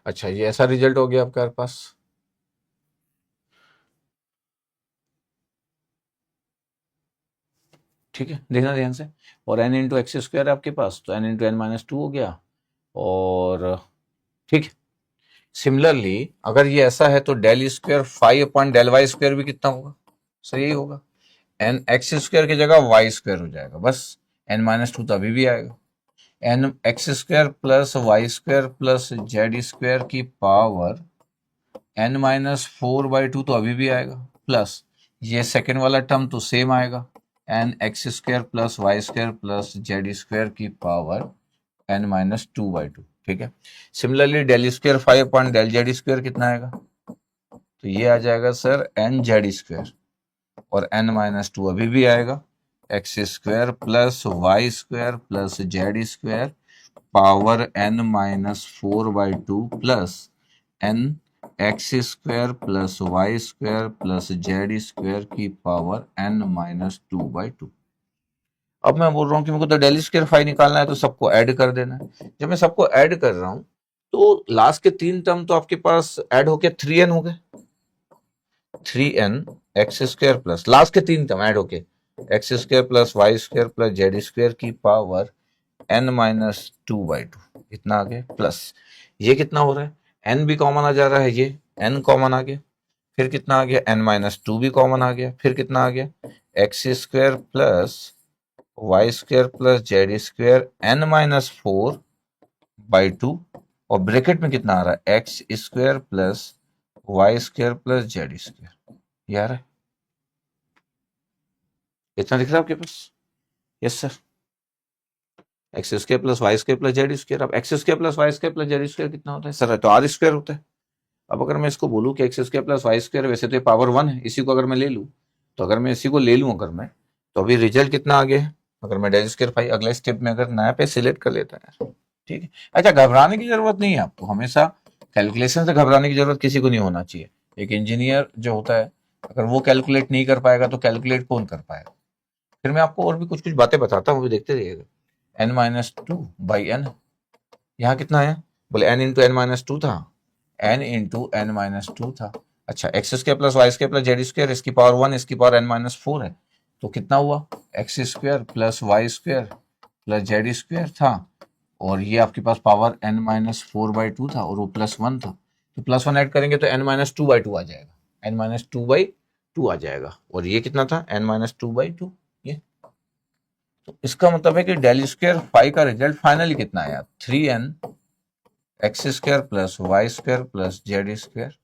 [SPEAKER 1] अच्छा ये ऐसा रिजल्ट हो गया आपके पास, ठीक है, देखना ध्यान से, और n इंटू एक्स स्क्वायर है आपके पास, तो n इंटू n-2 हो गया और ठीक है। सिमिलरली अगर ये ऐसा है तो del square phi upon del y square भी कितना होगा, सही यही होगा, एन एक्स स्क्वायर की जगह वाई स्क्वायर हो जाएगा बस, n-2 तो अभी भी आएगा, n x square plus Y square plus Z square की पावर n-4/2 तो अभी भी आएगा, प्लस ये सेकेंड वाला टर्म तो सेम आएगा, n x square plus Y square plus Z square की पावर n-2/2, ठीक है। Similarly del square phi upon del z square कितना आएगा, तो ये आ जाएगा सर एन जेड स्क्वायर और n-2 अभी भी आएगा, x square plus Y square plus Z square power n-4/2 plus n x square plus Y square plus Z square की पावर n-2/2। अब मैं बोल रहा हूँ कि मेरे को तो डेल स्क्वायर फाई निकालना है तो सबको ऐड कर देना है। जब मैं सबको ऐड कर रहा हूँ तो लास्ट के 3 टर्म तो आपके पास ऐड होके 3n हो गए, 3n x square plus last के 3 टर्म ऐड होके x square plus Y square plus Z square की पावर n-2/2, इतना आ गया, प्लस ये कितना हो रहा है, n भी कॉमन आ जा रहा है, ये n कॉमन आ गया, फिर कितना आ गया n-2 भी कॉमन आ गया, फिर कितना आ गया x square plus Y square plus Z square n-4/2, और ब्रैकेट में कितना आ रहा है x square plus Y square plus Z square. ये आ रहा है, इतना दिख रहा है आपके पास? Yes sir. X square plus Y square plus Z square, अब x square plus Y square plus Z square कितना होता है सर? तो आर स्क्वायर होता है। अब अगर मैं इसको बोलूँ कि x square plus Y square, वैसे तो ये पावर 1 है, इसी को अगर मैं ले लूँ, तो अगर मैं इसी को ले लूँ अगर मैं, तो अभी रिजल्ट कितना आ गया है? अगर मैं डेल स्क्वायर फाई अगले स्टेप में अगर नया पे सिलेक्ट कर लेता है, ठीक है। अच्छा, घबराने की जरूरत नहीं है आपको, हमेशा कैलकुलेशन से घबराने की जरूरत किसी को नहीं होना चाहिए। एक इंजीनियर जो होता है, अगर वो कैलकुलेट नहीं कर पाएगा तो कैलकुलेट कौन कर पाएगा? फिर मैं आपको और भी कुछ कुछ बातें बताता हूँ, देखते रहिएगा। n-2/n, यहाँ कितना है? बोले n इंटू n-2 था, n इंटू n-2 था। अच्छा, x square plus Y square plus Z square, इसकी पावर 1, इसकी पावर n-4 है, तो कितना हुआ? X square plus Y square plus Z square था, और ये आपके पास पावर n-4/2 था, और वो +1 था, तो +1 ऐड करेंगे तो n-2/2 आ जाएगा, n-2/2 आ जाएगा। और ये कितना था? n-2/2। ये तो इसका मतलब है कि डेल स्क्वायर फाई का रिजल्ट फाइनली कितना आया? 3n x square plus Y square plus Z square,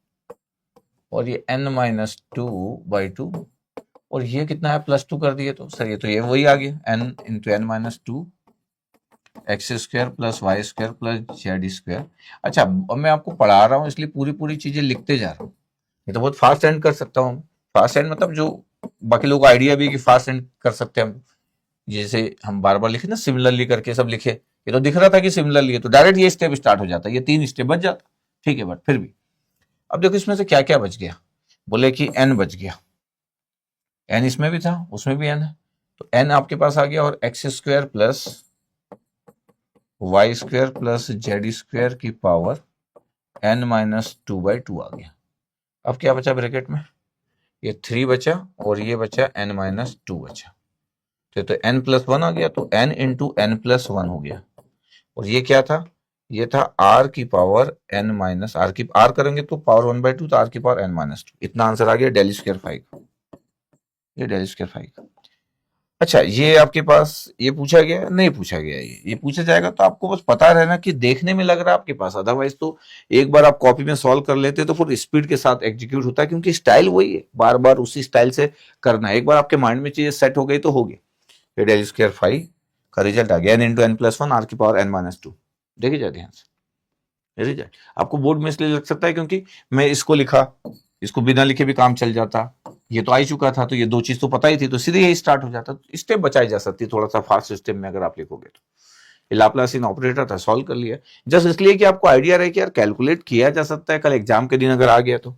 [SPEAKER 1] और ये n-2/2, और ये कितना है? +2 कर दिए तो सर, ये तो ये वही आ गया, n into n-2 x square plus Y square plus Z square. अच्छा, अब मैं आपको पढ़ा रहा हूँ इसलिए पूरी पूरी चीजें लिखते जा रहा हूँ, ये तो बहुत फास्ट एंड कर सकता हूँ। फास्ट एंड मतलब जो बाकी लोगों को आइडिया भी है कि फास्ट एंड कर सकते हैं हम, जैसे हम बार बार लिखे ना सिमिलरली करके सब लिखे, ये तो दिख रहा था कि सिमिलरली है, तो डायरेक्ट ये स्टेप स्टार्ट हो जाता है, ये 3 स्टेप बच जाता, ठीक है। बट फिर भी अब देखो इसमें से क्या क्या बच गया। बोले कि n बच गया, n इसमें भी था, उसमें भी n है, तो n आपके पास आ गया, और x square plus Y square plus Z square की पावर n-2/2 आ गया। अब क्या बचा ब्रैकेट में? ये 3 बचा, और ये बचा n-2 बचा, तो n+1 आ गया, तो n इंटू n+1 हो गया। और ये क्या था? ये था r की पावर n-r की, r करेंगे तो पावर 1/2, तो r की पावर n-2। इतना आंसर आ गया डेल स्क्वायर फाई का, ये डेल स्क्वायर फाई का। अच्छा, ये आपके पास ये पूछा गया? नहीं पूछा गया, ये पूछा जाएगा तो आपको बस पता रहना कि देखने में लग रहा है आपके पास, अदरवाइज तो एक बार आप कॉपी में सॉल्व कर लेते तो फिर स्पीड के साथ एग्जीक्यूट होता है, क्योंकि स्टाइल वही है, बार बार उसी स्टाइल से करना है। एक बार आपके माइंड में चीजें सेट हो गई तो हो गई। ये डेल स्क्वायर फाई का रिजल्ट आ गया n इंटू n+1 r की पावर n-2। देखिए जाए ध्यान से रिजल्ट। आपको बोर्ड में इसलिए लग सकता है क्योंकि मैं इसको लिखा, इसको बिना लिखे भी काम चल जाता, ये तो आ ही चुका था, तो ये दो चीज तो पता ही थी, तो सीधे यही स्टार्ट हो जाता, तो स्टेप बचाई जा सकती, थोड़ा सा फास्ट स्टेप में अगर आप लिखोगे तो। ये लाप्लासियन ऑपरेटर था, सॉल्व कर लिया, जस्ट इसलिए कि आपको आइडिया रहे कि यार कैलकुलेट किया जा सकता है, कल एग्जाम के दिन अगर आ गया तो।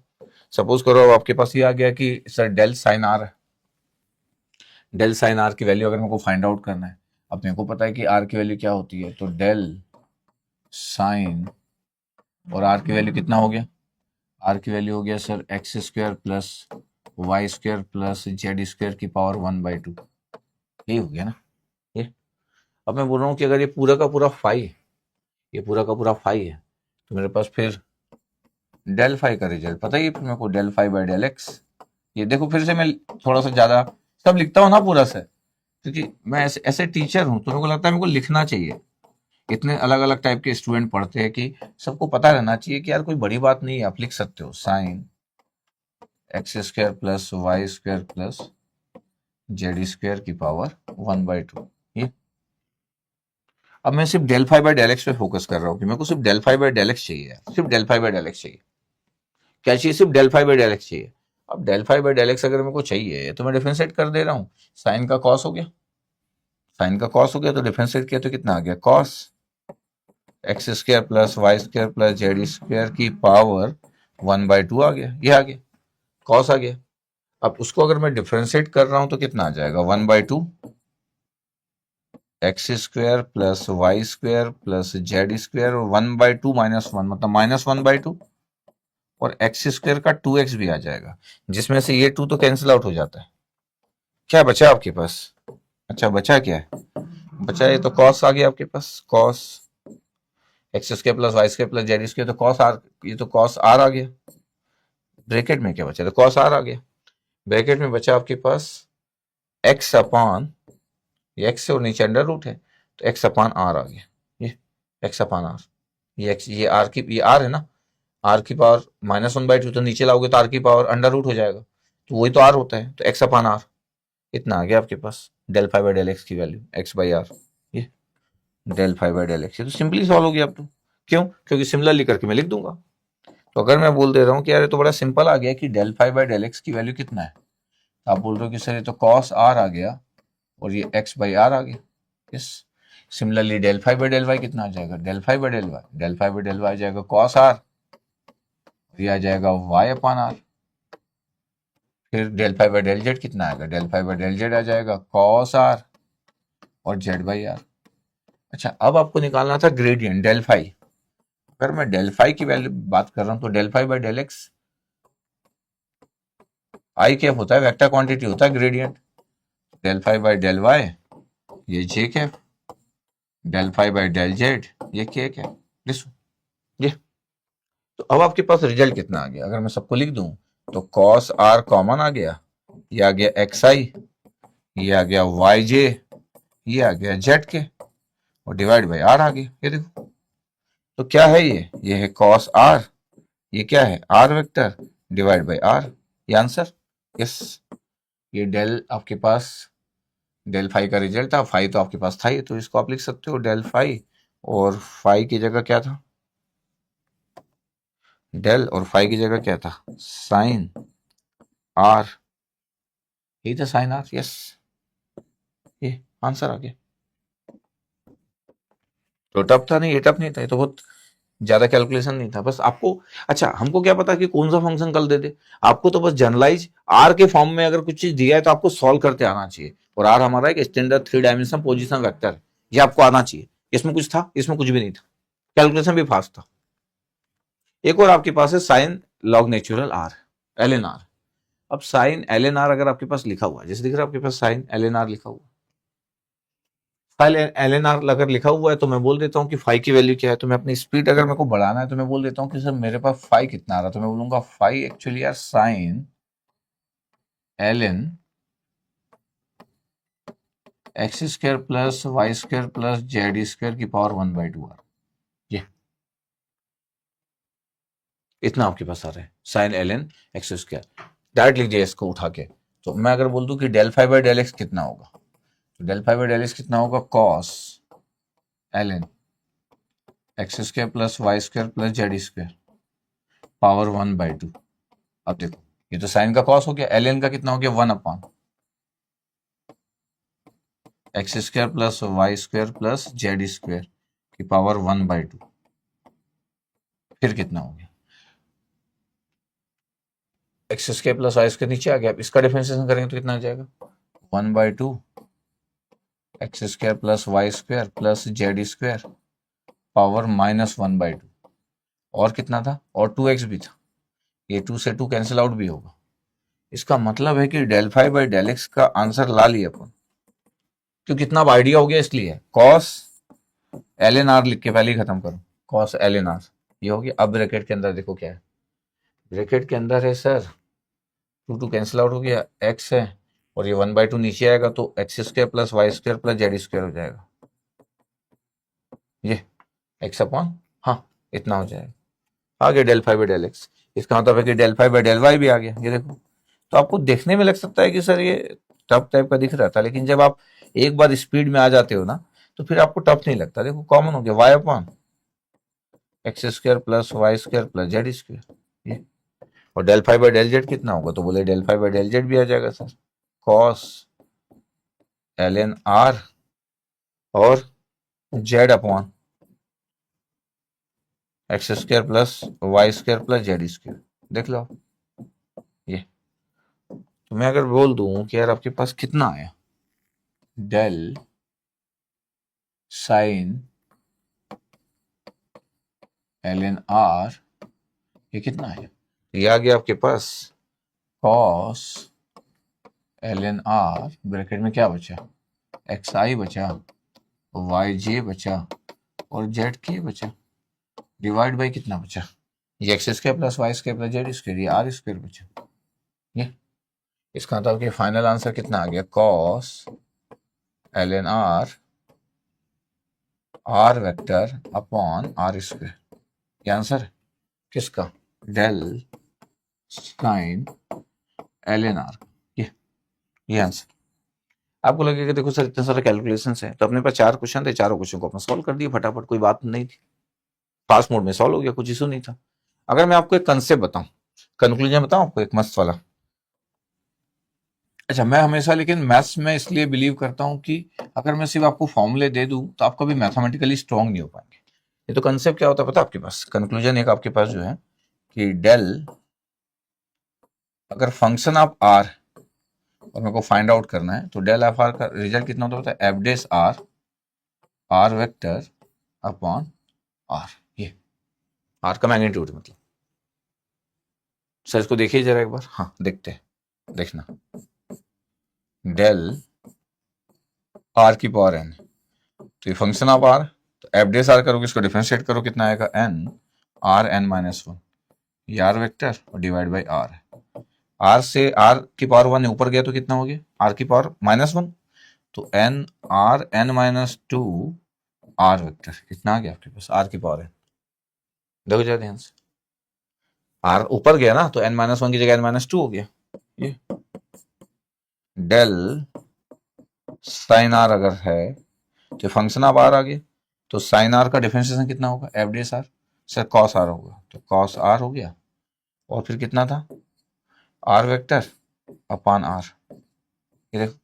[SPEAKER 1] सपोज करो आपके पास ये आ गया कि सर डेल साइन आर है, डेल साइन आर की वैल्यू अगर मेरे को फाइंड आउट करना है, अब मेरे को पता है कि आर की वैल्यू क्या होती है, तो डेल साइन, और आर की वैल्यू कितना हो गया? आर की वैल्यू हो गया sir x square plus Y square plus Z square की पावर 1/2, यही हो गया ना ये। अब मैं बोल रहा हूँ कि अगर ये पूरा का पूरा फाई है, ये पूरा का पूरा फाई है, तो मेरे पास फिर डेल फाई का रिजल्ट पता ही है मेरे को, del phi by del x. ये देखो फिर से मैं थोड़ा सा ज्यादा सब लिखता हूँ ना पूरा से, क्योंकि मैं ऐसे ऐसे टीचर हूँ, तो मेरे को लगता है मेरे को लिखना चाहिए। इतने अलग अलग टाइप के स्टूडेंट पढ़ते हैं कि सबको पता रहना चाहिए कि यार कोई बड़ी बात नहीं है, आप लिख सकते हो sine x square plus Y square plus Z square की पावर 1/2। ये अब मैं सिर्फ del phi by del x पे फोकस कर रहा हूँ कि मेरे को सिर्फ del phi by del x चाहिए, सिर्फ del phi by del x चाहिए। क्या चाहिए? सिर्फ del phi by del x चाहिए। अब del phi by del x अगर मेरे को चाहिए तो मैं डिफरेंशिएट कर दे रहा हूँ, साइन का कॉस हो गया, साइन का कॉस हो गया, तो डिफरेंशिएट किया तो कितना आ गया? Cos x square plus Y square plus Z square की पावर 1/2 आ गया, ये आ गया, कॉस आ गया। अब उसको अगर मैं डिफरेंशिएट कर रहा हूं तो कितना आ जाएगा? 1/2 x square plus Y square plus Z square, और 1/2 -1 मतलब -1/2, और एक्स स्क्वायर का 2x भी आ जाएगा, जिसमें से ये 2 तो कैंसिल आउट हो जाता है। क्या बचा आपके पास? अच्छा, बचा क्या है? बचा ये तो कॉस आ गया आपके पास, cos x square plus Y square plus Z square, तो कॉस आर, ये तो कॉस आर आ गया। ब्रैकेट में क्या बचा, तो कॉस आर आ गया, ब्रैकेट में बचा आपके पास एक्स अपॉन, ये एक्स है और नीचे अंडर रूट है, तो एक्स अपॉन आर आ गया, ये एक्स अपॉन आर, ये एक्स, ये आर की, ये आर है ना, आर की पावर -1/2, तो नीचे लाओगे तो आर की पावर अंडर रूट हो जाएगा, तो वही तो आर होता है, तो एक्स अपॉन आर इतना आ गया आपके पास, del five by del x की वैल्यू एक्स बाई आर, ये del five by del x, ये तो सिंपली सॉल्व हो गया आप तो, क्यों, क्योंकि सिमिलरली करके मैं लिख दूंगा। तो अगर मैं बोल दे रहा हूँ कि यार ये तो बड़ा सिंपल आ गया कि del five by del x की वैल्यू कितना है, तो आप बोल रहे हो कि सर ये तो कॉस आर आ गया और ये एक्स बाई आर आ गया, yes. Similarly del five by del y कितना आ जाएगा, del five by del y, del five by del y आ जाएगा कॉस आर, ये आ जाएगा वाई अपॉन आर, फिर del five by del Z कितना आएगा, del five by del Z आ जाएगा कॉस आर और जेड बाई आर। अच्छा, अब आपको निकालना था ग्रेडियंट डेल फाई, अगर मैं डेल फाई की वैल्यू बात कर रहा हूं तो del phi by del x, i cap होता है, वेक्टर क्वांटिटी होता है gradient, del phi by del y ये j cap, del phi by del Z ये के कैप, ये। तो अब आपके पास रिजल्ट कितना आ गया, अगर मैं सबको लिख दूं तो कॉस आर कॉमन आ गया, ये आ गया एक्स आई, ये आ गया वाई जे, ये आ गया जेड के, और डिवाइड बाई आर आ गया, ये देखो। तो क्या है ये है कॉस आर, ये क्या है r vector divide by r, ये आंसर, यस। ये डेल आपके पास डेल फाई का रिजल्ट था, फाई तो आपके पास था ही, तो इसको आप लिख सकते हो डेल फाई, और फाई की जगह क्या था, डेल, और फाई की जगह क्या था साइन आर, यही था साइन आर, यस, ये आंसर आ गया। तो टफ था नहीं, ये टफ नहीं था, ये तो बहुत ज्यादा कैलकुलेशन नहीं था, बस आपको, अच्छा हमको क्या पता कि कौन सा फंक्शन कल दे दे, आपको तो बस जनरलाइज आर के फॉर्म में अगर कुछ चीज दिया है तो आपको सॉल्व करते आना चाहिए, और आर हमारा एक स्टैंडर्ड 3 डायमेंशन पोजीशन वेक्टर है, ये आपको आना चाहिए। इसमें कुछ था, इसमें कुछ भी नहीं था, कैलकुलेशन भी फास्ट था। एक और आपके पास है sine log natural r, l n r. अब साइन एल एन आर अगर आपके पास लिखा हुआ है, जैसे दिख रहा है आपके पास साइन एल एन आर लिखा हुआ, फाइल एल एन आर अगर लिखा हुआ है तो मैं बोल देता हूँ कि फाई की वैल्यू क्या है, तो मैं अपनी स्पीड अगर मेरे को बढ़ाना है तो मैं बोल देता हूँ कि सर मेरे पास फाई कितना आ रहा है, तो मैं बोलूंगा फाई एक्चुअली यार sine l n x square plus Y square plus Z square की पावर 1/2 आर, ये इतना आपके पास आ रहा है sine l n x square. Direct लिख दिया इसको उठा के, तो मैं अगर बोल दूं कि del five by del x कितना होगा, तो del five by del x कितना होगा cos l n x square plus Y square plus Z square power 1/2। अब देखो ये तो साइन का कॉस हो गया, एल एन का कितना हो गया 1 upon x square plus Y square plus Z square की पावर 1/2, फिर कितना हो गया x square plus Y square नीचे आ गया, अब इसका डिफरेंशिएशन करेंगे तो कितना आ जाएगा 1/2 x square plus Y square plus Z square power -1/2, और कितना था, और 2x भी था, ये 2 से 2 कैंसिल आउट भी होगा। इसका मतलब है कि del five by del x का आंसर ला लिया अपन, क्योंकि कितना आइडिया हो गया इसलिए कॉस एल एन आर लिख के पहले ही खत्म करो, कॉस एल एन आर ये हो गया। अब ब्रैकेट के अंदर देखो क्या है, ब्रैकेट के अंदर है सर 2 कैंसिल आउट हो गया, एक्स है और ये 1/2 नीचे आएगा, तो x square plus Y square plus Z square हो जाएगा, ये एक्स अपॉन, हाँ इतना हो जाएगा, आ गया del five by del x. इसका मतलब है कि del five by del y भी आ गया, ये देखो। तो आपको देखने में लग सकता है कि सर ये टफ टाइप का दिख रहा था, लेकिन जब आप एक बार स्पीड में आ जाते हो ना तो फिर आपको टफ नहीं लगता। देखो कॉमन हो गया y upon x square plus Y square plus Z square, ये। और del five by del Z कितना होगा, तो बोले del five by del Z भी आ जाएगा sir cos l n r और z upon x square plus Y square plus Z square, देख लो ये। तो मैं अगर बोल दूं कि यार आपके पास कितना आया del sine l n r, ये कितना है, ये आ गया आपके पास cos l n r, bracket में क्या बचा एक्स आई बचा, वाई जे बचा और जेड के बचा, डिवाइड बाई कितना बचा ये x square plus Y square plus Z square, ये आर स्क्वायर बचा। ये इसका मतलब कि फाइनल आंसर कितना आ गया, cos l n r r vector upon are square. ये आंसर है किसका, del sine l n r. ये आंसर। आपको लगेगा देखो सर इतने सारे कैलकुलेशन है, तो अपने पास 4 क्वेश्चन थे, चारों क्वेश्चन को अपना सॉल्व कर दिया फटाफट, कोई बात नहीं थी, फास्ट मोड में सॉल्व हो गया, कुछ इशू नहीं था। अगर मैं आपको एक कंसेप्ट बताऊं, कंक्लूजन बताऊं आपको एक मस्त वाला। अच्छा, मैं हमेशा लेकिन मैथ्स में इसलिए बिलीव करता हूं कि अगर मैं सिर्फ आपको फॉर्मूले दे दूं तो आप कभी मैथमेटिकली स्ट्रांग नहीं हो पाएंगे। ये तो कंसेप्ट क्या होता है पता है आपके पास, कंक्लूजन एक आपके पास जो है कि डेल, अगर फंक्शन ऑफ आर और मेरे को फाइंड आउट करना है, तो डेल एफ आर का रिजल्ट कितना होता है, f dash r r vector upon r. ये आर का मैग्नीट्यूड मतलब। सर इसको देखिए जरा एक बार, हाँ देखते हैं, देखना डेल आर की पावर एन, तो ये फंक्शन ऑफ आर, तो एफ डेस आर करोगे, इसको डिफरेंशिएट करो, कितना आएगा, n r n minus one, ये आर वेक्टर और डिवाइड बाई आर है। आर से आर की पावर वन ऊपर गया तो कितना हो गया, आर की पावर माइनस वन, तो n r n minus two r vector, कितना आ गया आपके पास, आर की पावर एन। देखो जरा ध्यान से, आर ऊपर गया ना, तो एन माइनस वन की जगह एन माइनस टू हो गया। ये डेल साइन आर अगर है तो फंक्शन ऑफ आर आ गया, तो साइन आर का डिफरेंशिएशन कितना होगा, f dash r, sir cos r होगा, तो कॉस आर हो गया, और फिर कितना था, आर वेक्टर अपॉन आर। ये देखो,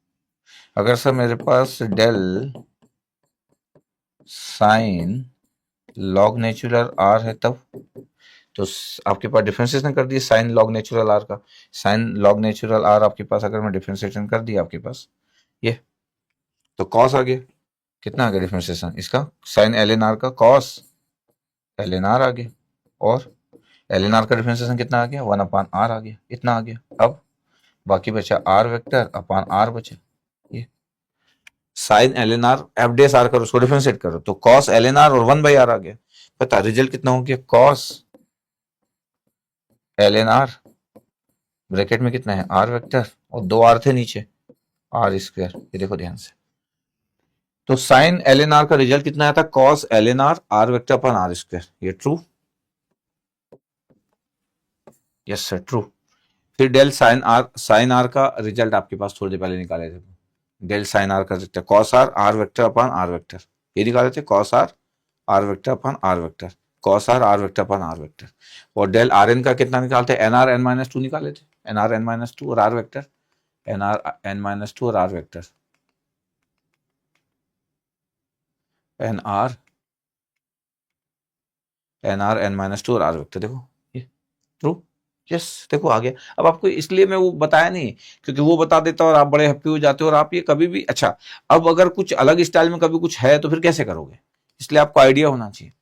[SPEAKER 1] अगर सर मेरे पास del sine log natural r है तब, तो आपके पास डिफरेंशिएशन कर दिया साइन लॉग नेचुरल आर का, साइन लॉग नेचुरल आर आपके पास अगर मैं डिफरेंशिएशन कर दिया आपके पास ये, तो कॉस आ गया, कितना आ गया डिफरेंशिएशन इसका, साइन एल एन आर का कॉस एल एन आर आ गया, और एल एन आर का डिफरेंशिएशन कितना आ गया, वन अपान आर आ गया, इतना आ गया। अब बाकी बचा आर वेक्टर अपान आर बचा, ये sine l n r f dash r करो, उसको डिफरेंशिएट करो, तो कॉस एल एन आर और वन बाई आर आ गया। पता रिजल्ट कितना हो गया, cos l n r bracket में कितना है, आर वेक्टर, और दो आर थे नीचे, आर स्क्वायर। ये देखो ध्यान से, तो साइन एल एन आर का रिजल्ट कितना आया था, cos l n r vector upon r square. ये ट्रू, यस सर ट्रू। फिर डेल साइन आर का रिजल्ट आपके पास थोड़ी देर पहले निकाले थे, डेल साइन आर का result cos r vector upon r vector, ये निकाले थे, cos r vector upon r vector, cos r vector upon r vector. और डेल आर एन का कितना निकालते हैं, n r n minus two निकाले थे, n r n minus two और r vector, n r n minus two और r vector, n r n minus two और आर वेक्टर। देखो ये ट्रू, यस देखो आ गया। अब आपको इसलिए मैं वो बताया नहीं, क्योंकि वो बता देता और आप बड़े हैप्पी हो जाते हो, और आप ये कभी भी, अच्छा अब अगर कुछ अलग स्टाइल में कभी कुछ है तो फिर कैसे करोगे, इसलिए आपको आइडिया होना चाहिए।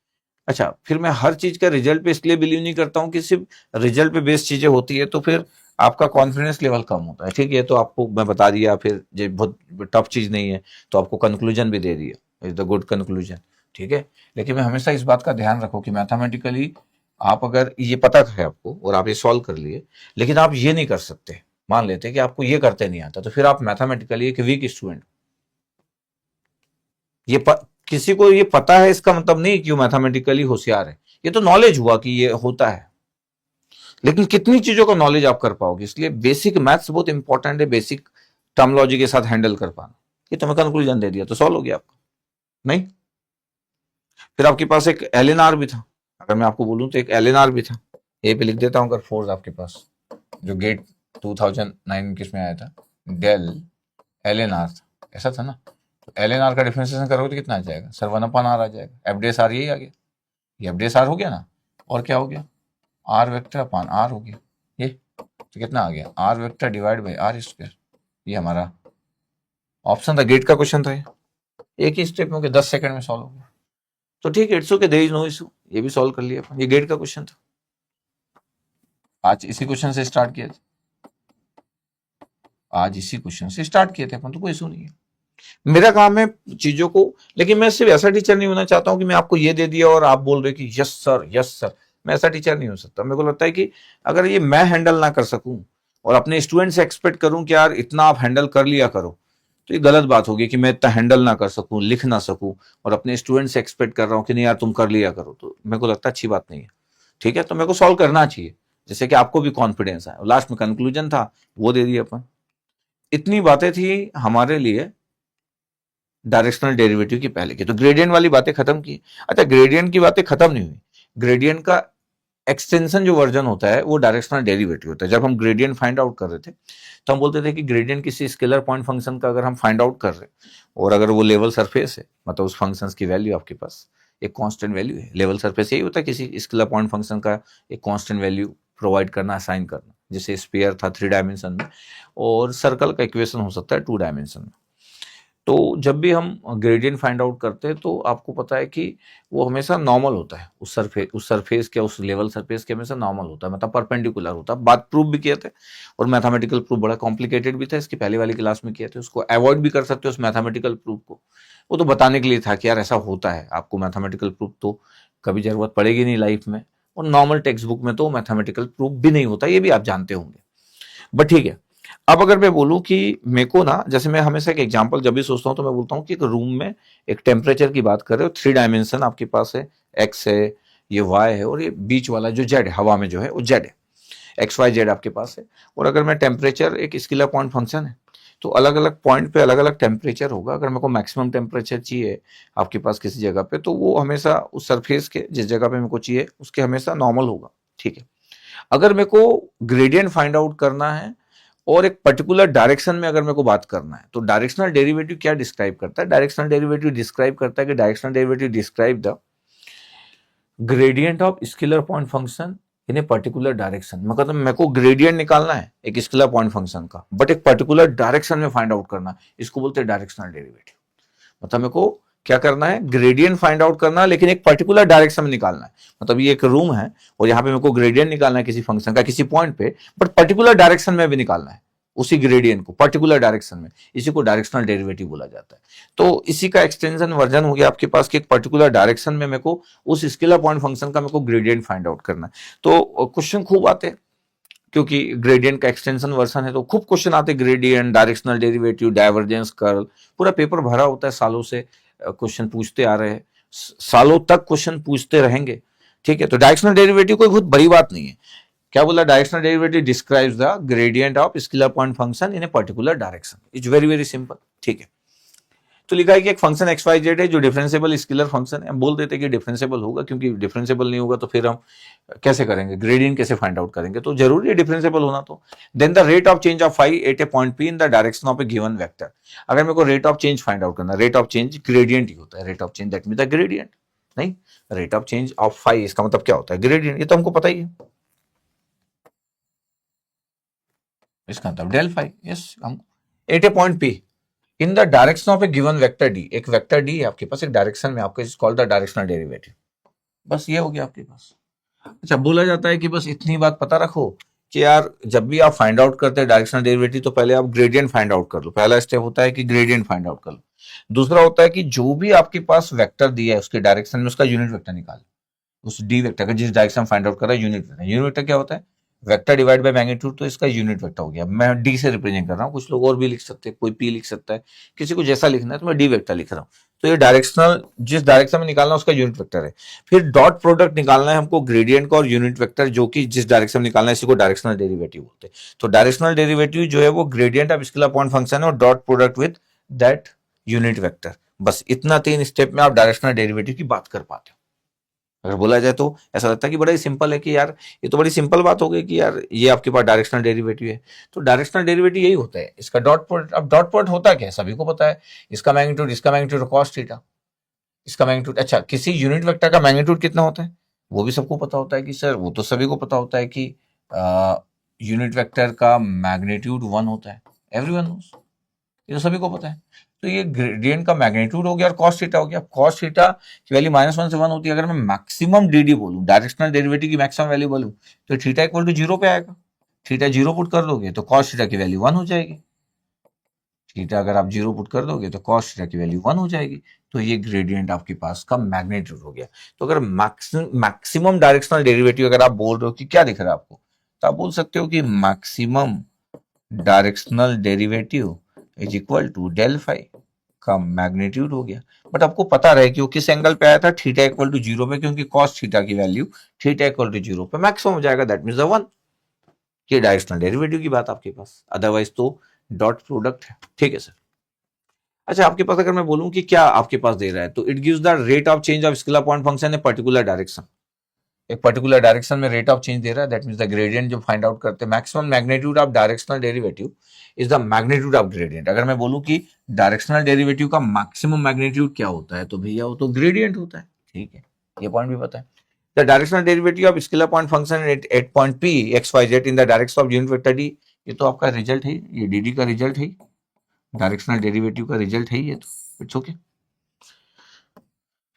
[SPEAKER 1] अच्छा, फिर मैं हर चीज का रिजल्ट पे इसलिए बिलीव नहीं करता हूँ कि सिर्फ रिजल्ट पे बेस्ड चीजें होती है, तो फिर आपका कॉन्फिडेंस लेवल कम होता है। ठीक है, तो आपको मैं बता दिया, फिर ये बहुत टफ चीज नहीं है, तो आपको कंक्लूजन भी दे दिया, इज द गुड कंक्लूजन। ठीक है, लेकिन मैं हमेशा इस बात का ध्यान रखो कि मैथमेटिकली आप अगर ये पता है आपको और आप ये सॉल्व कर लिए, लेकिन आप ये नहीं कर सकते, मान लेते कि आपको ये करते नहीं आता, तो फिर आप मैथमेटिकली एक वीक स्टूडेंट। किसी को ये पता है इसका मतलब नहीं कि वो मैथमेटिकली होशियार है, ये तो नॉलेज हुआ कि ये होता है, लेकिन कितनी चीजों का नॉलेज आप कर पाओगे, इसलिए बेसिक मैथ्स बहुत इंपॉर्टेंट है, बेसिक टर्मोलॉजी के साथ हैंडल कर पाना। ये तो मैं कंक्लूजन दे दिया तो सॉल्व हो गया आपका, नहीं। फिर आपके पास एक एलएनआर भी था, अगर मैं आपको बोलूं तो एक एलएनआर भी था, ए पे लिख देता हूं, अगर फोर्स आपके पास जो गेट 2009 किसमें आया था, डेल एलएनआर था, ऐसा था ना, तो एलएनआर का डिफरेंशिएशन करोगे तो कितना आ जाएगा, सर वन अपन आर आ जाएगा, एफ डेस आर यही आ गया, ये एफ डेस आर हो गया ना, और क्या हो गया, आर वेक्टर अपान आर हो गया, ये तो कितना आ गया, r vector divide by r square. ये हमारा ऑप्शन था, गेट का क्वेश्चन था, एक ही स्टेप में हो गया, 10 सेकंड में सॉल्व हो गया। तो ठीक है, it's okay, there is no issue, ये भी सॉल्व कर लिया अपन, ये गेट का क्वेश्चन था। आज इसी क्वेश्चन से स्टार्ट किए थे, आज इसी क्वेश्चन से स्टार्ट किए थे अपन, तो कोई इशू नहीं है। मेरा काम है चीजों को, लेकिन मैं सिर्फ ऐसा टीचर नहीं होना चाहता हूं कि मैं आपको ये दे दिया और आप बोल रहे कि यस सर यस सर, मैं ऐसा टीचर नहीं हो सकता। मेरे को लगता है कि अगर ये मैं हैंडल ना कर सकूं और अपने स्टूडेंट से एक्सपेक्ट करूं कि यार इतना आप हैंडल कर लिया करो, तो ये गलत बात होगी कि मैं इतना हैंडल ना कर सकूं, लिख ना सकूं, और अपने स्टूडेंट से एक्सपेक्ट कर रहा हूं कि नहीं यार तुम कर लिया करो, तो मेरे को लगता है अच्छी बात नहीं है। ठीक है, तो मेरे को सॉल्व करना चाहिए, जैसे कि आपको भी कॉन्फिडेंस है। लास्ट में कंक्लूजन था वो दे दिया अपन। इतनी बातें थी हमारे लिए डायरेक्शनल डेरिवेटिव की पहले की, तो ग्रेडियंट वाली बातें खत्म की। अच्छा, ग्रेडियंट की बातें खत्म नहीं हुई, ग्रेडियंट का एक्सटेंशन जो वर्जन होता है वो डायरेक्शनल डेरिवेटिव होता है। जब हम ग्रेडियंट फाइंड आउट कर रहे थे तो हम बोलते थे कि ग्रेडियंट किसी स्केलर पॉइंट फंक्शन का अगर हम फाइंड आउट कर रहे हैं और अगर वो लेवल सरफेस है, मतलब उस फंक्शन की वैल्यू आपके पास एक कांस्टेंट वैल्यू है, लेवल सरफेस यही होता है किसी स्केलर पॉइंट फंक्शन का, एक कांस्टेंट वैल्यू प्रोवाइड करना, असाइन करना। जैसे स्फीयर था 3 डायमेंशन में, और सर्कल का इक्वेशन हो सकता है 2 डायमेंशन में। तो जब भी हम ग्रेडियंट फाइंड आउट करते हैं तो आपको पता है कि वो हमेशा नॉर्मल होता है, उस सरफेस के, उस लेवल सरफेस के हमेशा नॉर्मल होता है, मतलब परपेंडिकुलर होता है। बात प्रूव भी किए थे, और मैथमेटिकल प्रूफ बड़ा कॉम्प्लिकेटेड भी था, इसकी पहले वाली क्लास में किए थे। उसको अवॉइड भी कर सकते हो उस मैथमेटिकल प्रूफ को, वो तो बताने के लिए था कि यार ऐसा होता है। आपको मैथमेटिकल प्रूफ तो कभी जरूरत पड़ेगी नहीं लाइफ में, और नॉर्मल टेक्स्ट बुक में तो मैथमेटिकल प्रूफ भी नहीं होता, ये भी आप जानते होंगे। बट ठीक है, अब अगर मैं बोलूं कि मेरे को ना, जैसे मैं हमेशा एक एग्जांपल जब भी सोचता हूं तो मैं बोलता हूं कि एक रूम में एक टेम्परेचर की बात कर रहे हो, 3 डायमेंशन आपके पास है, एक्स है, ये वाई है, और ये बीच वाला जो जेड है, हवा में जो है वो जेड है, एक्स वाई जेड आपके पास है। और अगर मैं टेम्परेचर एक स्केलर पॉइंट फंक्शन है, तो अलग अलग पॉइंट पे अलग अलग टेम्परेचर होगा। अगर मेरे को मैक्सिमम टेम्परेचर चाहिए आपके पास किसी जगह पे, तो वो हमेशा उस सरफेस के जिस जगह पे मेरे को चाहिए उसके हमेशा नॉर्मल होगा। ठीक है, अगर मेरे को ग्रेडियंट फाइंड आउट करना है और एक पर्टिकुलर डायरेक्शन में अगर मेरे को बात करना है, तो डायरेक्शनल डेरिवेटिव क्या डिस्क्राइब करता है? डायरेक्शनल डेरिवेटिव डिस्क्राइब करता है कि directional derivative describe the gradient of scalar point function in a particular direction. मतलब मेरे को ग्रेडियंट निकालना है एक स्केलर पॉइंट फंक्शन का, बट एक पर्टिकुलर डायरेक्शन में फाइंड आउट करना है, इसको बोलते हैं डायरेक्शनल डेरिवेटिव। मतलब मेरे को क्या करना है? ग्रेडियंट फाइंड आउट करना है, लेकिन एक पर्टिकुलर डायरेक्शन में निकालना है। मतलब ये एक रूम है और यहाँ पे मेरे को ग्रेडियंट निकालना है किसी फंक्शन का किसी पॉइंट पे, बट पर्टिकुलर डायरेक्शन में भी निकालना है उसी ग्रेडियंट को पर्टिकुलर डायरेक्शन में। इसी को डायरेक्शनल डेरिवेटिव बोला जाता है। तो इसी का एक्सटेंशन वर्जन हो गया आपके पास कि एक पर्टिकुलर डायरेक्शन में मेरे को उस स्केलर पॉइंट फंक्शन का मेरे को ग्रेडियंट फाइंड आउट करना है। तो क्वेश्चन खूब आते हैं, क्योंकि ग्रेडियंट का एक्सटेंशन वर्जन है तो खूब क्वेश्चन आते हैं, gradient, directional derivative, divergence, curl, पूरा पेपर भरा होता है, सालों से क्वेश्चन पूछते आ रहे हैं, सालों तक क्वेश्चन पूछते रहेंगे। ठीक है, तो डायरेक्शनल डेरिवेटिव कोई बहुत बड़ी बात नहीं है। क्या बोला? Directional derivative describes the gradient of scalar point function in a particular direction. It's very very simple. ठीक है, तो लिखा है कि एक फंक्शन एक्स वाई जेड है जो डिफरेंशिएबल स्केलर फंक्शन है। हम बोल देते हैं कि डिफरेंशिएबल होगा, क्योंकि डिफरेंशिएबल नहीं होगा तो फिर हम कैसे करेंगे, ग्रेडियंट कैसे फाइंड आउट करेंगे? तो जरूरी है डिफरेंशिएबल होना। तो then the rate of change of phi at a point p in the direction of a given vector. अगर मेरे को rate of change find out करना, रेट ऑफ चेंज ग्रेडियंट ही होता है, rate of change that mean the gradient. नहीं, rate of change of phi इसका मतलब क्या होता है? ग्रेडियंट। ये तो हमको पता ही है, इसका मतलब डेल फाई। यस, हम at a point p in the direction of a given vector d. एक वेक्टर डी है आपके पास एक डायरेक्शन में, आपको is called the directional derivative. बस ये हो गया आपके पास। अच्छा, बोला जाता है कि बस इतनी बात पता रखो कि यार जब भी आप फाइंड आउट करते हैं डायरेक्शनल डेरिवेटिव, तो पहले आप ग्रेडियंट फाइंड आउट कर लो। पहला स्टेप होता है कि ग्रेडियंट फाइंड आउट कर लो। दूसरा होता है कि जो भी आपके पास वेक्टर दिया है उसके डायरेक्शन में उसका यूनिट वेक्टर निकालो। उस डी वेक्टर का जिस डायरेक्शन फाइंड आउट कर रहा है यूनिट वेक्टर। यूनिट वेक्टर क्या होता है? वेक्टर डिवाइड बाय मैग्नीट्यूड, तो इसका यूनिट वेक्टर हो गया। मैं डी से रिप्रेजेंट कर रहा हूँ, कुछ लोग और भी लिख सकते हैं, कोई पी लिख सकता है, किसी को जैसा लिखना है, तो मैं डी वेक्टर लिख रहा हूँ। तो ये डायरेक्शनल जिस डायरेक्शन में निकालना है उसका यूनिट वेक्टर है। फिर डॉट प्रोडक्ट निकालना है हमको ग्रेडियंट का और यूनिट वेक्टर, जो कि जिस डायरेक्शन में निकालना है इसी को डायरेक्शनल डेरिवेटिव बोलते हैं। तो डायरेक्शनल डेरिवेटिव जो है वो gradient of scalar point function है और dot product with that unit vector. बस इतना 3 स्टेप में आप डायरेक्शनल डेरिवेटिव की बात कर पाते हो। अगर बोला जाए तो ऐसा लगता है कि बड़ा ही सिंपल है कि यार ये तो बड़ी सिंपल बात हो गई कि यार ये आपके पास डायरेक्शनल डेरिवेटिव है। तो डायरेक्शनल डेरिवेटिव यही होता है, इसका डॉट प्रोडक्ट। अब डॉट प्रोडक्ट होता क्या है सभी को पता है, इसका मैग्नीट्यूड कॉस थीटा, इसका मैग्नीट्यूड। अच्छा, किसी यूनिट वेक्टर का मैग्नीट्यूड कितना होता है वो भी सबको पता होता है कि सर, वो तो सभी को पता होता है कि यूनिट वेक्टर का मैग्नीट्यूड 1 होता है। एवरीवन नोस, ये तो सभी को पता है। तो ये ग्रेडियंट का मैग्नीट्यूड हो गया और कॉस थीटा हो गया। कॉस थीटा की वैल्यू -1 से 1 होती है। अगर मैं मैक्सिमम डी बोलूं, डायरेक्शनल डेरिवेटिव की मैक्सिमम वैल्यू बोलूं, तो थीटा इक्वल टू 0 पे आएगा। थीटा 0 पुट कर दोगे तो कॉस थीटा की वैल्यू 1 हो जाएगी। थीटा अगर आप 0 पुट कर दोगे तो कॉस थीटा की वैल्यू 1 हो जाएगी। तो ये ग्रेडियंट आपके पास का मैग्नीट्यूड हो गया। तो अगर मैक्सिमम डायरेक्शनल डेरिवेटिव अगर आप बोल रहे हो कि क्या दिख रहा है आपको, तो आप बोल सकते हो कि maximum directional derivative is equal to del phi का मैग्नीट्यूड हो गया। बट आपको पता रहे कि वो किस एंगल पे आया था, थीटा इक्वल टू 0 पे, क्योंकि कॉस थीटा की वैल्यू थीटा इक्वल टू 0 पे मैक्सिमम हो जाएगा, दैट मींस द 1। ये डायरेक्शनल डेरिवेटिव की बात आपके पास, अदरवाइज तो डॉट प्रोडक्ट है। ठीक है सर। अच्छा, आपके पास अगर मैं बोलूं कि क्या आपके पास दे रहा है, तो it gives the rate of change of scalar point function a particular direction. एक पर्टिकुलर डायरेक्शन में रेट ऑफ चेंज दे रहा है, दैट मींस द ग्रेडियंट जो फाइंड आउट करते हैं, maximum magnitude of directional derivative is the magnitude of gradient. अगर मैं बोलूं कि डायरेक्शनल डेरिवेटिव का मैक्सिमम मैग्नीट्यूड क्या होता है, तो भैया वो तो ग्रेडियंट होता है। ठीक है, ये पॉइंट भी पता है। The directional derivative of scalar point function at point p x y z in the direction of unit vector d, ये तो आपका रिजल्ट है, ये डी डी का रिजल्ट है, डायरेक्शनल डेरिवेटिव का रिजल्ट है ये, तो इट्स ओके।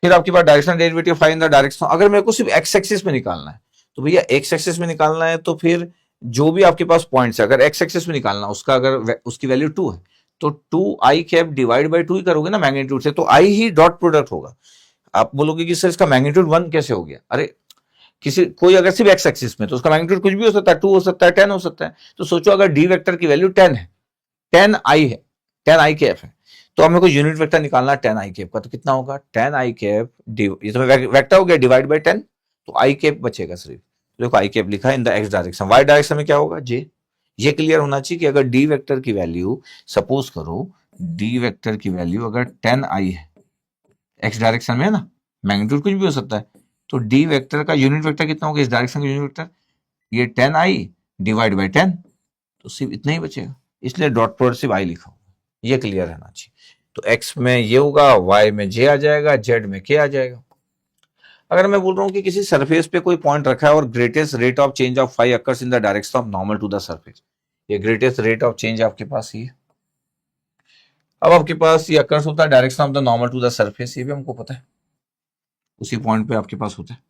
[SPEAKER 1] फिर आपके पास directional derivative find in the direction, अगर मेरे को सिर्फ एक्स एक्सिस में निकालना है, तो भैया एक्स एक्सिस में निकालना है, तो फिर जो भी आपके पास पॉइंट्स है, अगर एक्स एक्सिस में निकालना उसका, अगर उसकी वैल्यू 2 है, तो 2i कैप डिवाइड बाई 2 ही करोगे ना मैग्नीट्यूड से, तो i ही डॉट प्रोडक्ट होगा। आप बोलोगे कि सर इसका मैग्नीट्यूड 1 कैसे हो गया? अरे किसी कोई अगर सिर्फ एक्स एक्सिस में, तो उसका मैग्नीट्यूड कुछ भी हो सकता है, 2 हो सकता है, 10 हो सकता है। तो सोचो अगर डी वेक्टर की वैल्यू 10 है, 10i है, 10i कैप है, तो हमें को यूनिट वेक्टर निकालना है 10i कैप का, तो कितना होगा 10i कैप, ये तो वेक्टर हो गया डिवाइड बाय 10, तो i कैप बचेगा सिर्फ। देखो i कैप लिखा है in the x direction, y direction में क्या होगा j। ये क्लियर होना चाहिए कि अगर डी वेक्टर की वैल्यू, सपोज करो डी वेक्टर की वैल्यू अगर 10i है, एक्स डायरेक्शन में है ना, मैग्नीट्यूड कुछ भी हो सकता है, तो डी वेक्टर का यूनिट वेक्टर कितना होगा इस डायरेक्शन का यूनिट वेक्टर, ये 10i डिवाइड बाई 10, तो सिर्फ इतना ही बचेगा, इसलिए डॉट प्रोडक्ट सिर्फ i लिखा होगा। ये क्लियर रहना चाहिए। तो x में ये होगा, y में j आ जाएगा, z में k आ जाएगा। अगर मैं बोल रहा हूं कि किसी सरफेस पे कोई पॉइंट रखा है और greatest rate of change of phi occurs in the direction of normal to the surface, ये ग्रेटेस्ट रेट ऑफ चेंज आपके पास ही है। अब आपके पास ये अकर्स होता है direction of the normal to the surface, ये भी हमको पता है, उसी पॉइंट पे आपके पास होता है।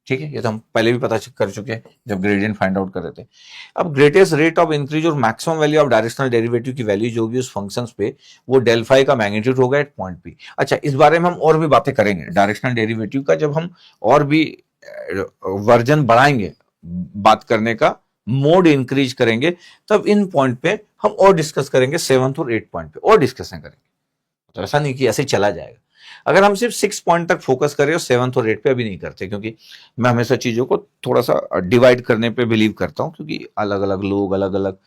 [SPEAKER 1] ठीक है, ये तो हम पहले भी पता कर चुके हैं जब ग्रेडियंट फाइंड आउट कर रहे थे। अब ग्रेटेस्ट रेट ऑफ इंक्रीज और maximum value of directional derivative की वैल्यू जो भी उस फंक्शन पे, वो डेल फाई का मैग्नीट्यूड होगा एट पॉइंट पी। अच्छा, इस बारे में हम और भी बातें करेंगे डायरेक्शनल डेरिवेटिव का, जब हम और भी वर्जन बढ़ाएंगे बात करने का, मोड इंक्रीज करेंगे, तब इन पॉइंट पे हम और डिस्कस करेंगे, 7th और 8th पॉइंट पे और डिस्कशन करेंगे। तो ऐसा नहीं कि ऐसे चला जाएगा। अगर हम सिर्फ 6 पॉइंट तक फोकस करें और 7th और 8th पे अभी नहीं करते, क्योंकि मैं हमेशा चीजों को थोड़ा सा डिवाइड करने पे बिलीव करता हूं, क्योंकि अलग अलग लोग, अलग अलग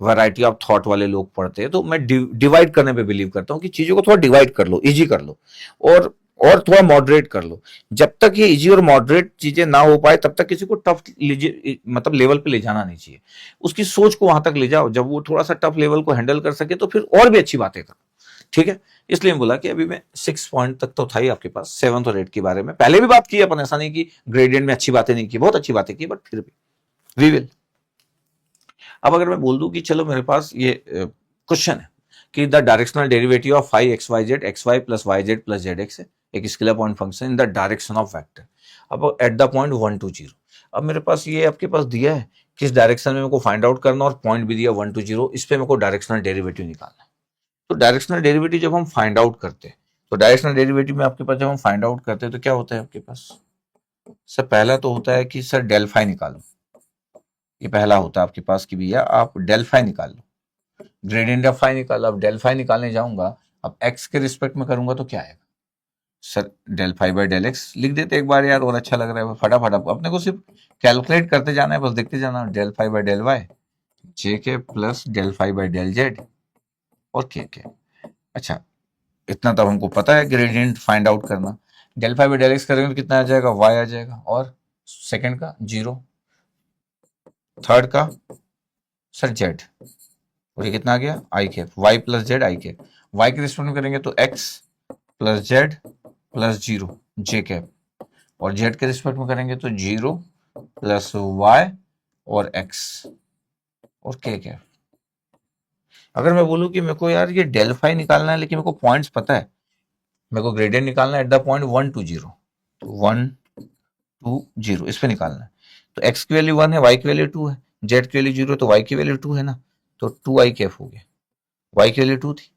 [SPEAKER 1] वैरायटी ऑफ थॉट वाले लोग पढ़ते हैं, तो मैं डिवाइड करने पे बिलीव करता हूं कि चीजों को थोड़ा डिवाइड कर लो, इजी कर लो, और और थोड़ा मॉडरेट कर लो। जब तक ये इजी और मॉडरेट चीजें ना हो पाए, तब तक किसी को टफ मतलब लेवल पे ले जाना नहीं चाहिए। उसकी सोच को वहां तक ले जाओ, जब वो थोड़ा सा टफ लेवल को हैंडल कर सके, तो फिर और भी अच्छी बातें करो। ठीक है, इसलिए बोला कि अभी मैं 6 पॉइंट तक तो था ही आपके पास, 7th और 8th के बारे में पहले भी बात की अपन, ऐसा नहीं कि ग्रेडियंट में अच्छी बातें नहीं की, बहुत अच्छी बातें की, बट फिर भी वी विल। अब अगर मैं बोल दूं कि चलो मेरे पास ये क्वेश्चन है कि the directional derivative of phi x y z, x y plus y z plus z x है, एक scalar point function in the direction of vector, अब एट द पॉइंट 1 2 0। अब मेरे पास ये आपके पास दिया है किस डायरेक्शन में मेरे को फाइंड आउट करना, और पॉइंट भी दिया 1 2 0, इस पे मेरे को डायरेक्शनल डेरिवेटिव निकालना है। तो डायरेक्शनल डेरिवेटिव जब हम फाइंड आउट करते हैं, तो डायरेक्शनल डेरिवेटिव में आपके पास जब हम फाइंड आउट करते हैं, तो क्या होता है आपके पास, सर पहला तो होता है कि सर डेल फाई निकालो, ये पहला होता है आपके पास कि भैया आप डेल फाई निकाल लो, ग्रेडियंट ऑफ फाई निकालो। अब डेल फाई निकालने जाऊंगा, अब एक्स के रिस्पेक्ट में करूंगा तो क्या आएगा, sir del phi by del x लिख देते एक बार यार, और अच्छा लग रहा है, फटाफट अपने को सिर्फ कैलकुलेट करते जाना है, बस देखते जाना, del phi by del Y j k plus del phi by del z और के। अच्छा, इतना तब हमको पता है ग्रेडियंट फाइंड आउट करना। Del phi by del x करेंगे तो कितना आ जाएगा, वाई आ जाएगा, और सेकंड का 0, थर्ड का सर जेड, और ये कितना आ गया i cap, y plus z i cap. वाई के रिस्पेक्ट में करेंगे तो x plus z plus 0 j cap, और जेड के रिस्पेक्ट में करेंगे तो 0 प्लस वाई और एक्स और के कैप। अगर मैं बोलूं कि मेरे को यार ये डेल फाई निकालना है, लेकिन मेरे को पॉइंट्स पता है, मेरे को ग्रेडियंट निकालना है एट द पॉइंट 1 2 0, तो 1 2 0 इस पे निकालना है। तो x की वैल्यू 1 है, y की वैल्यू 2 है, z की वैल्यू 0 है, तो y की वैल्यू 2 है ना, तो 2i कैफ हो गया, y की वैल्यू 2 थी,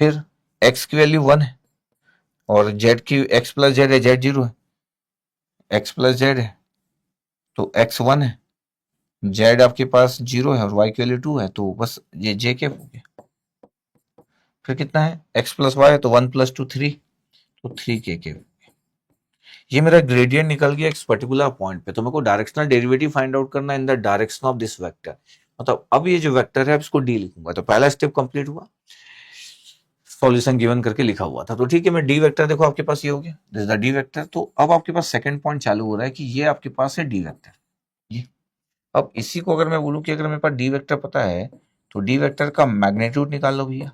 [SPEAKER 1] फिर x की वैल्यू 1 है और z की x प्लस जेड है, z 0 है, x प्लस जेड है तो x 1 है, z आपके पास 0 है और y की वैल्यू 2 है, तो बस ये j कैप हो गया। फिर कितना है, x प्लस वाई है तो 1 प्लस 2 3, तो 3 के कैप। ये मेरा ग्रेडियंट निकल गया एक पर्टिकुलर पॉइंट पे, तो मेरे को डायरेक्शनल डेरिवेटिव फाइंड आउट करना इन the direction of this vector. मतलब अब ये जो वेक्टर है अब इसको डी लिखूंगा, तो पहला स्टेप कंप्लीट हुआ, सॉल्यूशन गिवन करके लिखा हुआ था, तो ठीक है मैं डी वेक्टर, देखो आपके पास ये हो गया, this is the D vector. तो अब आपके पास सेकंड पॉइंट चालू हो रहा है कि ये आपके पास है डी वेक्टर, ये। अब इसी को अगर मैं बोलूं कि अगर मेरे पास डी वेक्टर पता है तो डी वेक्टर का मैग्नीट्यूड निकाल लो भैया।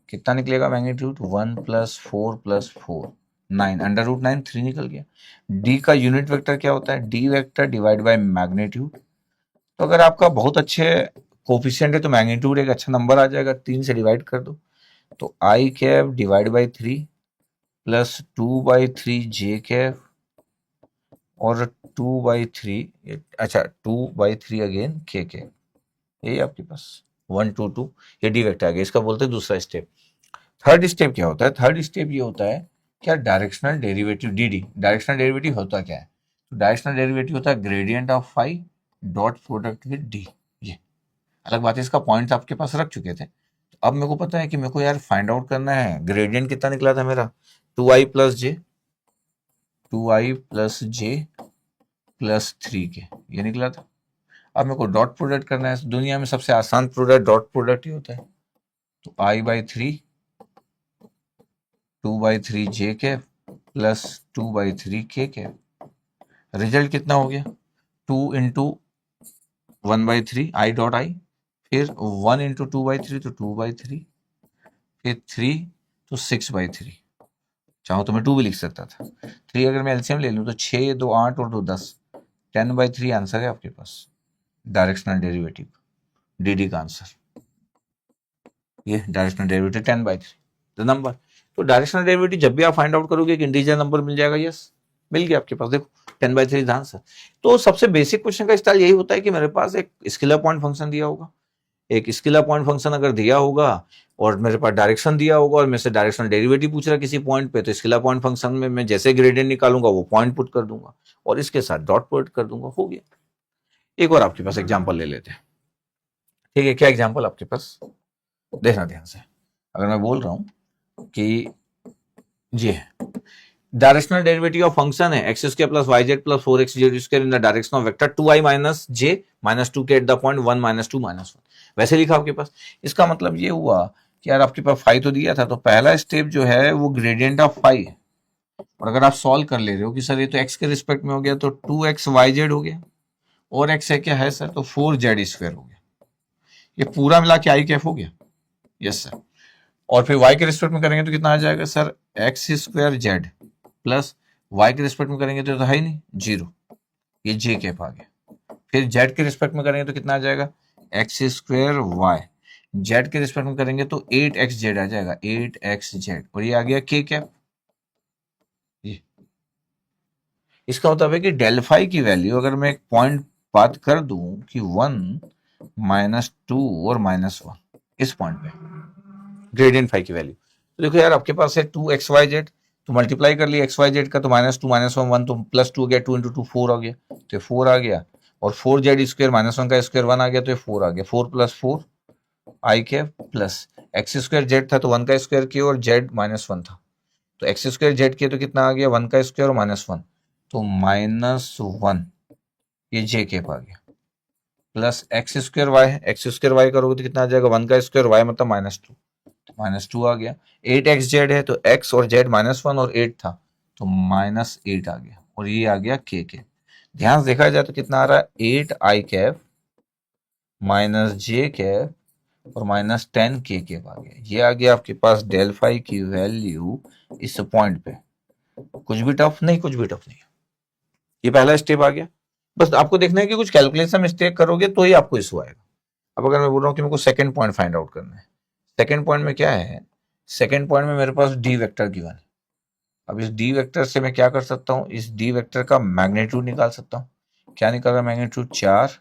[SPEAKER 1] कितना निकलेगा magnitude, 1 plus 4 plus 4 9, under root 9 3 निकल गया। डी का यूनिट वेक्टर क्या होता है, D vector divide by magnitude. तो अगर आपका बहुत अच्छे कोफिशिएंट है तो मैग्नीट्यूड एक अच्छा नंबर आ जाएगा, 3 से डिवाइड कर दो, तो i cap divide by 3 plus 2/3 j cap और 2/3, अच्छा 2/3 अगेन के कैप। यही आपके पास 1 2 2, ये डी वेक्टर आ गया, इसका बोलते हैं दूसरा स्टेप। थर्ड स्टेप क्या होता है, थर्ड स्टेप ये होता है क्या, directional derivative d d. Directional derivative होता क्या है, तो डायरेक्शनल डेरिवेटिव होता है gradient of phi dot product with d. ये अलग बात है, इसका पॉइंट आपके पास रख चुके थे। तो अब मेरे को पता है कि मेरे को यार फाइंड आउट करना है ग्रेडियंट कितना निकला था मेरा, 2i प्लस जे, 2i प्लस जे प्लस 3 के, ये निकला था। अब मेरे को डॉट प्रोडक्ट करना है, दुनिया में सबसे आसान प्रोडक्ट डॉट प्रोडक्ट ही होता है, तो i/3 2/3 जे के प्लस 2/3 के कैप। रिजल्ट कितना हो गया, 2 इंटू 1/3 आई डॉट आई, फिर 1 इंटू 2/3 तो 2/3, फिर 3 तो 6/3, चाहो तो मैं 2 भी लिख सकता था। 3 अगर मैं एलसीएम ले लूँ तो 6 2 8 और 2 10, 10/3 आंसर है आपके पास डायरेक्शनल डेरिवेटिव डी डी का आंसर। ये डायरेक्शनल डेरिवेटिव 10/3 द नंबर। तो डायरेक्शनल डेरिवेटिव जब भी आप फाइंड आउट करोगे कि इंटीजर नंबर मिल जाएगा, यस मिल गया आपके पास, देखो 10/3 आंसर। तो सबसे बेसिक क्वेश्चन का स्टाइल यही होता है कि मेरे पास एक स्केलर पॉइंट फंक्शन दिया होगा, एक स्केलर पॉइंट फंक्शन अगर दिया होगा और मेरे पास डायरेक्शन दिया होगा और मेरे से डायरेक्शनल डेरिवेटिव पूछ रहा है किसी पॉइंट पे, तो स्केलर पॉइंट फंक्शन में मैं जैसे ग्रेडियंट निकालूंगा वो पॉइंट पुट कर दूंगा और इसके साथ डॉट पुट कर दूंगा, हो गया। एक और आपके पास एग्जाम्पल ले लेते हैं, ठीक है। क्या एग्जाम्पल आपके पास, देखना ध्यान से। अगर मैं बोल रहा हूं कि जी डायरेक्शनल डेरिवेटिव ऑफ फंक्शन है x square plus y z plus 4x z square in the direction of vector 2i minus j minus 2 k at the point 1 minus 2 minus 1, वैसे लिखा आपके पास। इसका मतलब ये हुआ कि यार आपके पास फाई तो दिया था, तो पहला स्टेप जो है वो ग्रेडियंट ऑफ फाई है, और अगर आप सॉल्व कर ले रहे हो कि सर ये तो x के रिस्पेक्ट में हो गया तो 2x वाई जेड हो गया, और x है क्या है सर, तो 4z स्क्वायर हो गया, ये पूरा मिला के आई कैफ हो गया, यस सर। और फिर y के रिस्पेक्ट में करेंगे तो कितना आ जाएगा sir, x square Z plus y के रिस्पेक्ट में करेंगे तो है ही नहीं 0, ये जे कैप आ गया। फिर z के रिस्पेक्ट में करेंगे तो कितना आ जाएगा, एक्स स्क्वायर वाई, जेड के रिस्पेक्ट में करेंगे तो 8xz आ जाएगा, 8xz, और ये आ गया k कैप। ये इसका मतलब है कि डेल्फाई की वैल्यू अगर मैं एक पॉइंट बात कर दूं कि 1 माइनस 2 और माइनस 1, इस पॉइंट पे ग्रेडियंट फाई की वैल्यू, तो देखो यार आपके पास है 2xyz, तो मल्टीप्लाई कर लिया xyz का, तो -2 -1 1, तो +2 हो गया, 2 इंटू 2 4 आ गया, तो 4 आ गया, और 4z स्क्वायर -1 का स्क्वायर 1 आ गया, तो ये 4 आ गया, 4 + 4 आई के प्लस एक्स स्क्वायर जेड था तो 1 का स्क्वायर किया और z -1 था, तो एक्स स्क्वायर जेड किया तो कितना आ गया, 1 का स्क्वायर और -1, तो -1 ये जे कैप आ गया, प्लस एक्स स्क्वायर वाई करोगे तो कितना आ जाएगा, 1 का स्क्वायर वाई मतलब -2, -2 आ गया। 8xz है तो x और z -1 और 8 था तो -8 आ गया, और ये आ गया k के। ध्यान से देखा जाए तो कितना आ रहा है, 8i कैप माइनस जे कैप और -10 k कैप आ गया। ये आ गया आपके पास डेल फाई की वैल्यू इस पॉइंट पे। कुछ भी टफ नहीं, कुछ भी टफ नहीं, ये पहला स्टेप आ गया। बस आपको देखना है कि कुछ कैलकुलेशन मिस्टेक करोगे तो ही आपको इशू आएगा। अब अगर मैं बोल रहा हूँ कि मेरे को सेकंड पॉइंट फाइंड आउट करना है, सेकंड पॉइंट में क्या है, सेकंड पॉइंट में मेरे पास डी वेक्टर गिवन है। अब इस डी वेक्टर से मैं क्या कर सकता हूँ, इस डी वेक्टर का मैग्नीट्यूड निकाल सकता हूँ। क्या निकल रहा है मैग्नीट्यूड, 4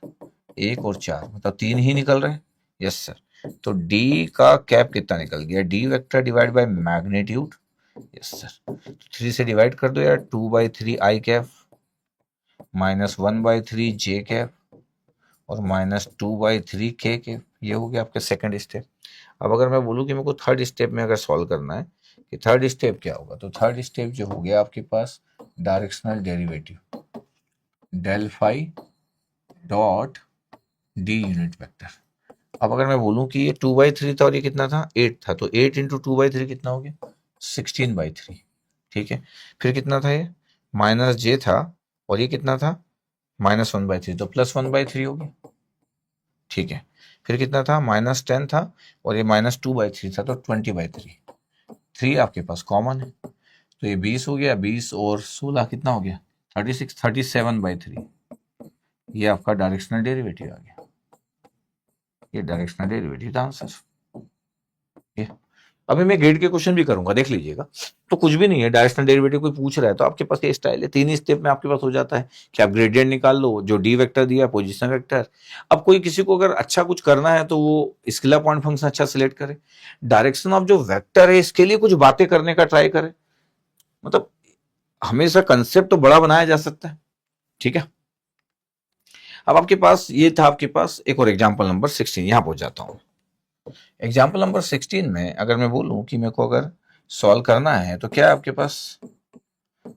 [SPEAKER 1] 1 और 4, मतलब 3 ही निकल रहे हैं, यस सर। तो डी का कैप कितना निकल गया, D vector divide by magnitude, yes sir, 3 से डिवाइड कर दो यार, 2/3 आई कैप माइनस 1/3 जे कैप और माइनस 2/3 के कैप। ये हो गया आपका सेकंड स्टेप। अब अगर मैं बोलूँ कि मेरे को थर्ड स्टेप में अगर सॉल्व करना है कि थर्ड स्टेप क्या होगा, तो थर्ड स्टेप जो हो गया आपके पास directional derivative del phi dot d unit vector. अब अगर मैं बोलूं कि ये 2/3 था और ये कितना था 8 था, तो 8 इंटू 2/3 कितना हो गया 16/3, ठीक है। फिर कितना था ये माइनस जे था और ये कितना था -1/3, तो +1/3 हो गया, ठीक है। फिर कितना था -10 था और ये -2/3 था, तो 20/3, 3 आपके पास कॉमन है, तो ये 20 हो गया, 20 और 16 कितना हो गया 36, 37/3, ये आपका डायरेक्शनल डेरिवेटिव आ गया, ये डायरेक्शनल डेरिवेटिव का आंसर। ये अभी मैं ग्रेड के क्वेश्चन भी करूंगा, देख लीजिएगा। तो कुछ भी नहीं है, डायरेक्शनल डेरिवेटिव कोई पूछ रहा है तो आपके पास ये स्टाइल है, 3 स्टेप में आपके पास हो जाता है कि आप ग्रेडियंट निकाल लो, जो डी वेक्टर दिया पोजीशन वेक्टर। अब कोई किसी को अगर अच्छा कुछ करना है तो वो स्केलर पॉइंट फंक्शन अच्छा सिलेक्ट करे, डायरेक्शन ऑफ जो वेक्टर है इसके लिए कुछ बातें करने का ट्राई करे, मतलब हमेशा कंसेप्ट तो बड़ा बनाया जा सकता है, ठीक है। अब आपके पास ये था, आपके पास एक और एग्जाम्पल नंबर 16, यहां पहुंच जाता हूं। एग्जाम्पल नंबर 16 में अगर मैं बोलूं कि मेरे को अगर सॉल्व करना है तो क्या आपके पास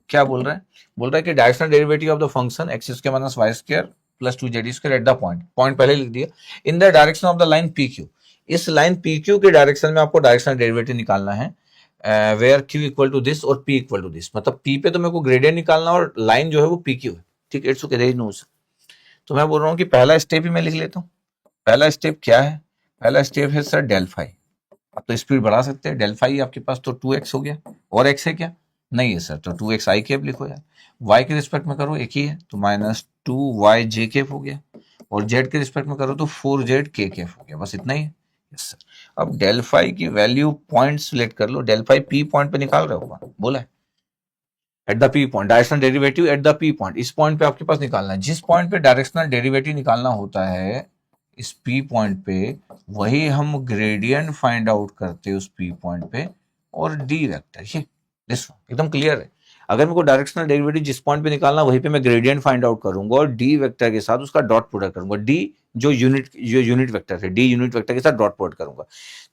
[SPEAKER 1] क्या बोल रहा है, बोल रहा है कि directional derivative of the function x square minus y square plus 2z square at the point, point पहले लिख दिया, in the direction of the line p q. इस लाइन पी क्यू के डायरेक्शन में आपको डायरेक्शनल डेरिवेटिव निकालना है, where q equal to this और पी इक्वल टू दिस, मतलब पी पे तो मेरे को ग्रेडियंट निकालना और लाइन जो है वो पी क्यू है, ठीक है। It's okay, there is no. तो मैं बोल रहा हूँ कि पहला स्टेप ही मैं लिख लेता हूँ। पहला स्टेप क्या है, पहला स्टेप है सर डेल फाई। अब तो स्पीड बढ़ा सकते हैं, डेल फाई आपके पास तो 2x हो गया, और x है क्या, नहीं है सर, तो 2x आई कैप लिखो यार, y के रिस्पेक्ट में करो एक ही है तो -2y जे कैप हो गया, और z के रिस्पेक्ट में करो तो 4z के कैप हो गया, बस इतना ही है, यस सर। अब डेल फाई की वैल्यू पॉइंट सिलेक्ट कर लो, डेल फाई पी पॉइंट पे निकाल रहे हो, बोला है eight the p point, directional derivative eight the p point, इस पॉइंट पे आपके पास निकालना है, जिस पॉइंट पे डायरेक्शनल डेरिवेटिव निकालना होता है इस पी पॉइंट पे, वही हम ग्रेडियंट फाइंड आउट करते हैं उस पी पॉइंट पे, और डी वेक्टर ये दिस एकदम क्लियर है। अगर मेरे को डायरेक्शनल डेरिवेटिव जिस पॉइंट पे निकालना वहीं पे मैं ग्रेडियंट फाइंड आउट करूंगा और डी वेक्टर के साथ उसका डॉट प्रोडक्ट करूंगा, डी जो यूनिट वेक्टर है, डी यूनिट वेक्टर के साथ डॉट प्रोडक्ट करूंगा।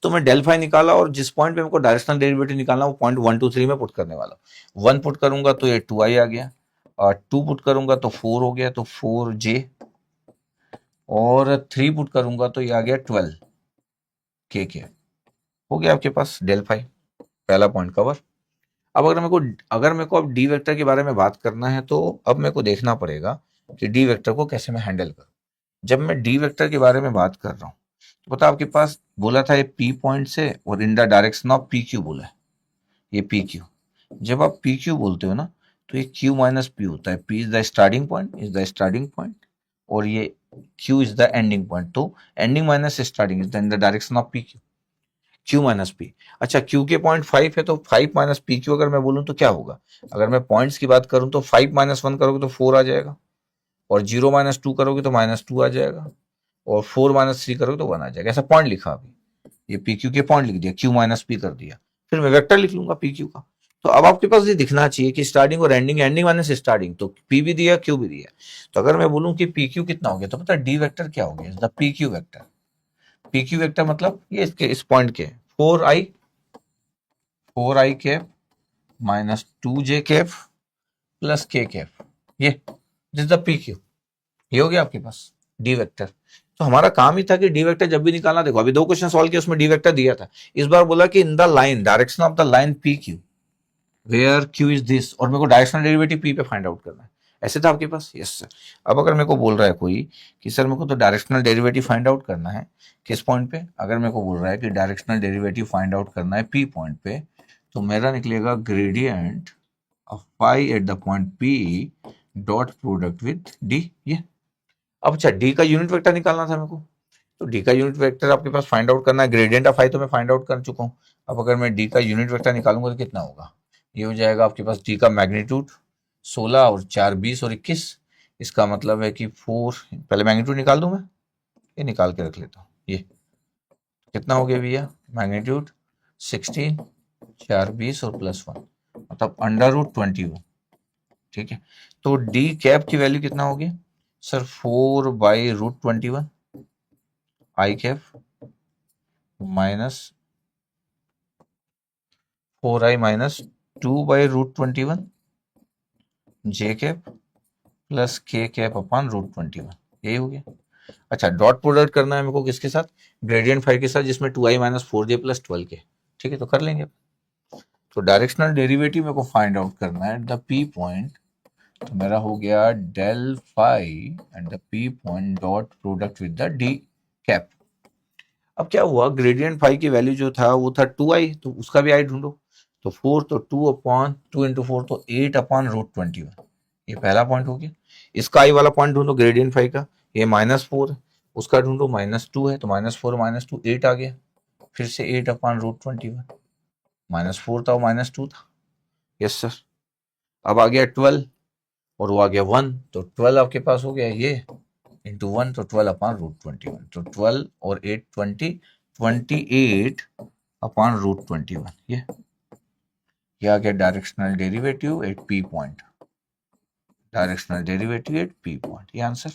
[SPEAKER 1] तो मैं डेल फाई निकाला और जिस पॉइंट पे मेरे को डायरेक्शनल डेरिवेटिव निकालना वो पॉइंट 1 2 3 में पुट करने वाला, 1 पुट करूंगा तो ये 2i आ गया, और 2 पुट करूंगा तो 4 हो गया, तो 4j, और 3 पुट करूंगा तो ये आ गया 12 के हो गया आपके पास डेल फाई, पहला पॉइंट कवर। अब अगर मेरे को अब डी वेक्टर के बारे में बात करना है तो अब मेरे को देखना पड़ेगा कि डी वेक्टर को कैसे मैं हैंडल करूं। जब मैं डी वेक्टर के बारे में बात कर रहा हूं तो पता आपके पास बोला था ये पी पॉइंट से और इन the direction of p Q बोला है, ये पी क्यू। जब आप पी क्यू बोलते हो ना तो ये क्यू माइनस पी होता है, p is the starting point, is the starting point, और ये q is the ending point, तो ending minus starting is the in the direction of p q, q minus p. अच्छा, q के point 5 है तो 5 minus P Q अगर मैं बोलूं तो क्या होगा, अगर मैं पॉइंट्स की बात करूं तो 5 माइनस 1 करोगे तो 4 आ जाएगा, और 0 माइनस 2 करोगे तो -2 आ जाएगा, और 4 माइनस 3 करोगे तो 1 आ जाएगा, ऐसा पॉइंट लिखा अभी, ये पी क्यू के पॉइंट लिख दिया, क्यू माइनस पी कर दिया, फिर मैं वेक्टर लिख लूंगा पी क्यू का। तो अब आपके पास ये दिखना चाहिए कि स्टार्टिंग और एंडिंग, एंडिंग माइनस स्टार्टिंग, तो पी भी दिया क्यू भी दिया। तो अगर मैं बोलूं कि पी क्यू कितना हो गया तो पता डी वेक्टर क्या हो गया, the P Q vector. P Q vector मतलब ये इसके इस पॉइंट के 4i cap -2j cap plus k cap, ये दिस द पी क्यू, ये हो गया आपके पास डी वेक्टर। तो हमारा काम ही था कि डी वेक्टर जब भी निकालना, देखो अभी 2 क्वेश्चन सॉल्व किए उसमें डी वेक्टर दिया था, इस बार बोला कि in the line direction of the line p q where q is this, और मेरे को डायरेक्शनल डेरिवेटिव पी पे फाइंड आउट करना है, ऐसे था आपके पास, यस सर। अब अगर मेरे को बोल रहा है कोई कि सर मेरे को तो डायरेक्शनल डेरिवेटिव फाइंड आउट करना है किस पॉइंट पे, अगर मेरे को बोल रहा है कि डायरेक्शनल डेरिवेटिव फाइंड आउट करना है पी पॉइंट पे, तो मेरा निकलेगा gradient of pi eight the point p dot product with d, ये। अब अच्छा, डी का यूनिट वेक्टर निकालना था मेरे को, तो डी का यूनिट वेक्टर आपके पास फाइंड आउट करना है, ग्रेडियंट ऑफ आई तो मैं फाइंड आउट कर चुका हूँ। अब अगर मैं डी का यूनिट वेक्टर निकालूंगा तो कितना होगा, ये हो जाएगा आपके पास डी का मैग्नीट्यूड 16 और 4 20 और 21, इसका मतलब है कि 4, पहले मैग्नीट्यूड निकाल दूं मैं, ये निकाल के रख लेता हूँ, ये कितना हो गया भैया, मैग्नीट्यूड 16, 4 20 और +1, मतलब √21। ठीक है, तो डी कैप की वैल्यू कितना हो गया सर, 4/√21, आई कैप -4i-2/√21, जे कैप प्लस के कैप अपॉन √21, यही हो गया। अच्छा, डॉट प्रोडक्ट करना है मेरे को किसके साथ, ग्रेडियंट फाई के साथ, जिसमें 2i-4j + 12k। ठीक है, तो कर लेंगे। तो डायरेक्शनल डेरिवेटिव मेरे को फाइंड आउट करना है एट द पी पॉइंट, तो मेरा हो गया del phi at the p point dot product with the d cap. अब क्या हुआ, ग्रेडियंट फाई की वैल्यू जो था वो था 2i, तो उसका भी आई ढूंढो। तो 4 तो 2/2 × 4 तो 8/√21, ये पहला पॉइंट हो गया। इसका आई वाला पॉइंट ढूंढो ग्रेडियंट फाई का, ये -4 है, उसका ढूंढो -2 है, तो -4 -2 8 आ गया, फिर से 8/√21, -4 था -2 था, यस सर। अब आ गया 12 और वो आ गया 1, तो 12 आपके पास हो गया ये इंटू 1, तो 12/√21, तो 12 और 8 20, 28/√21, ये आ गया directional derivative at p point, directional derivative at p point, ये आंसर।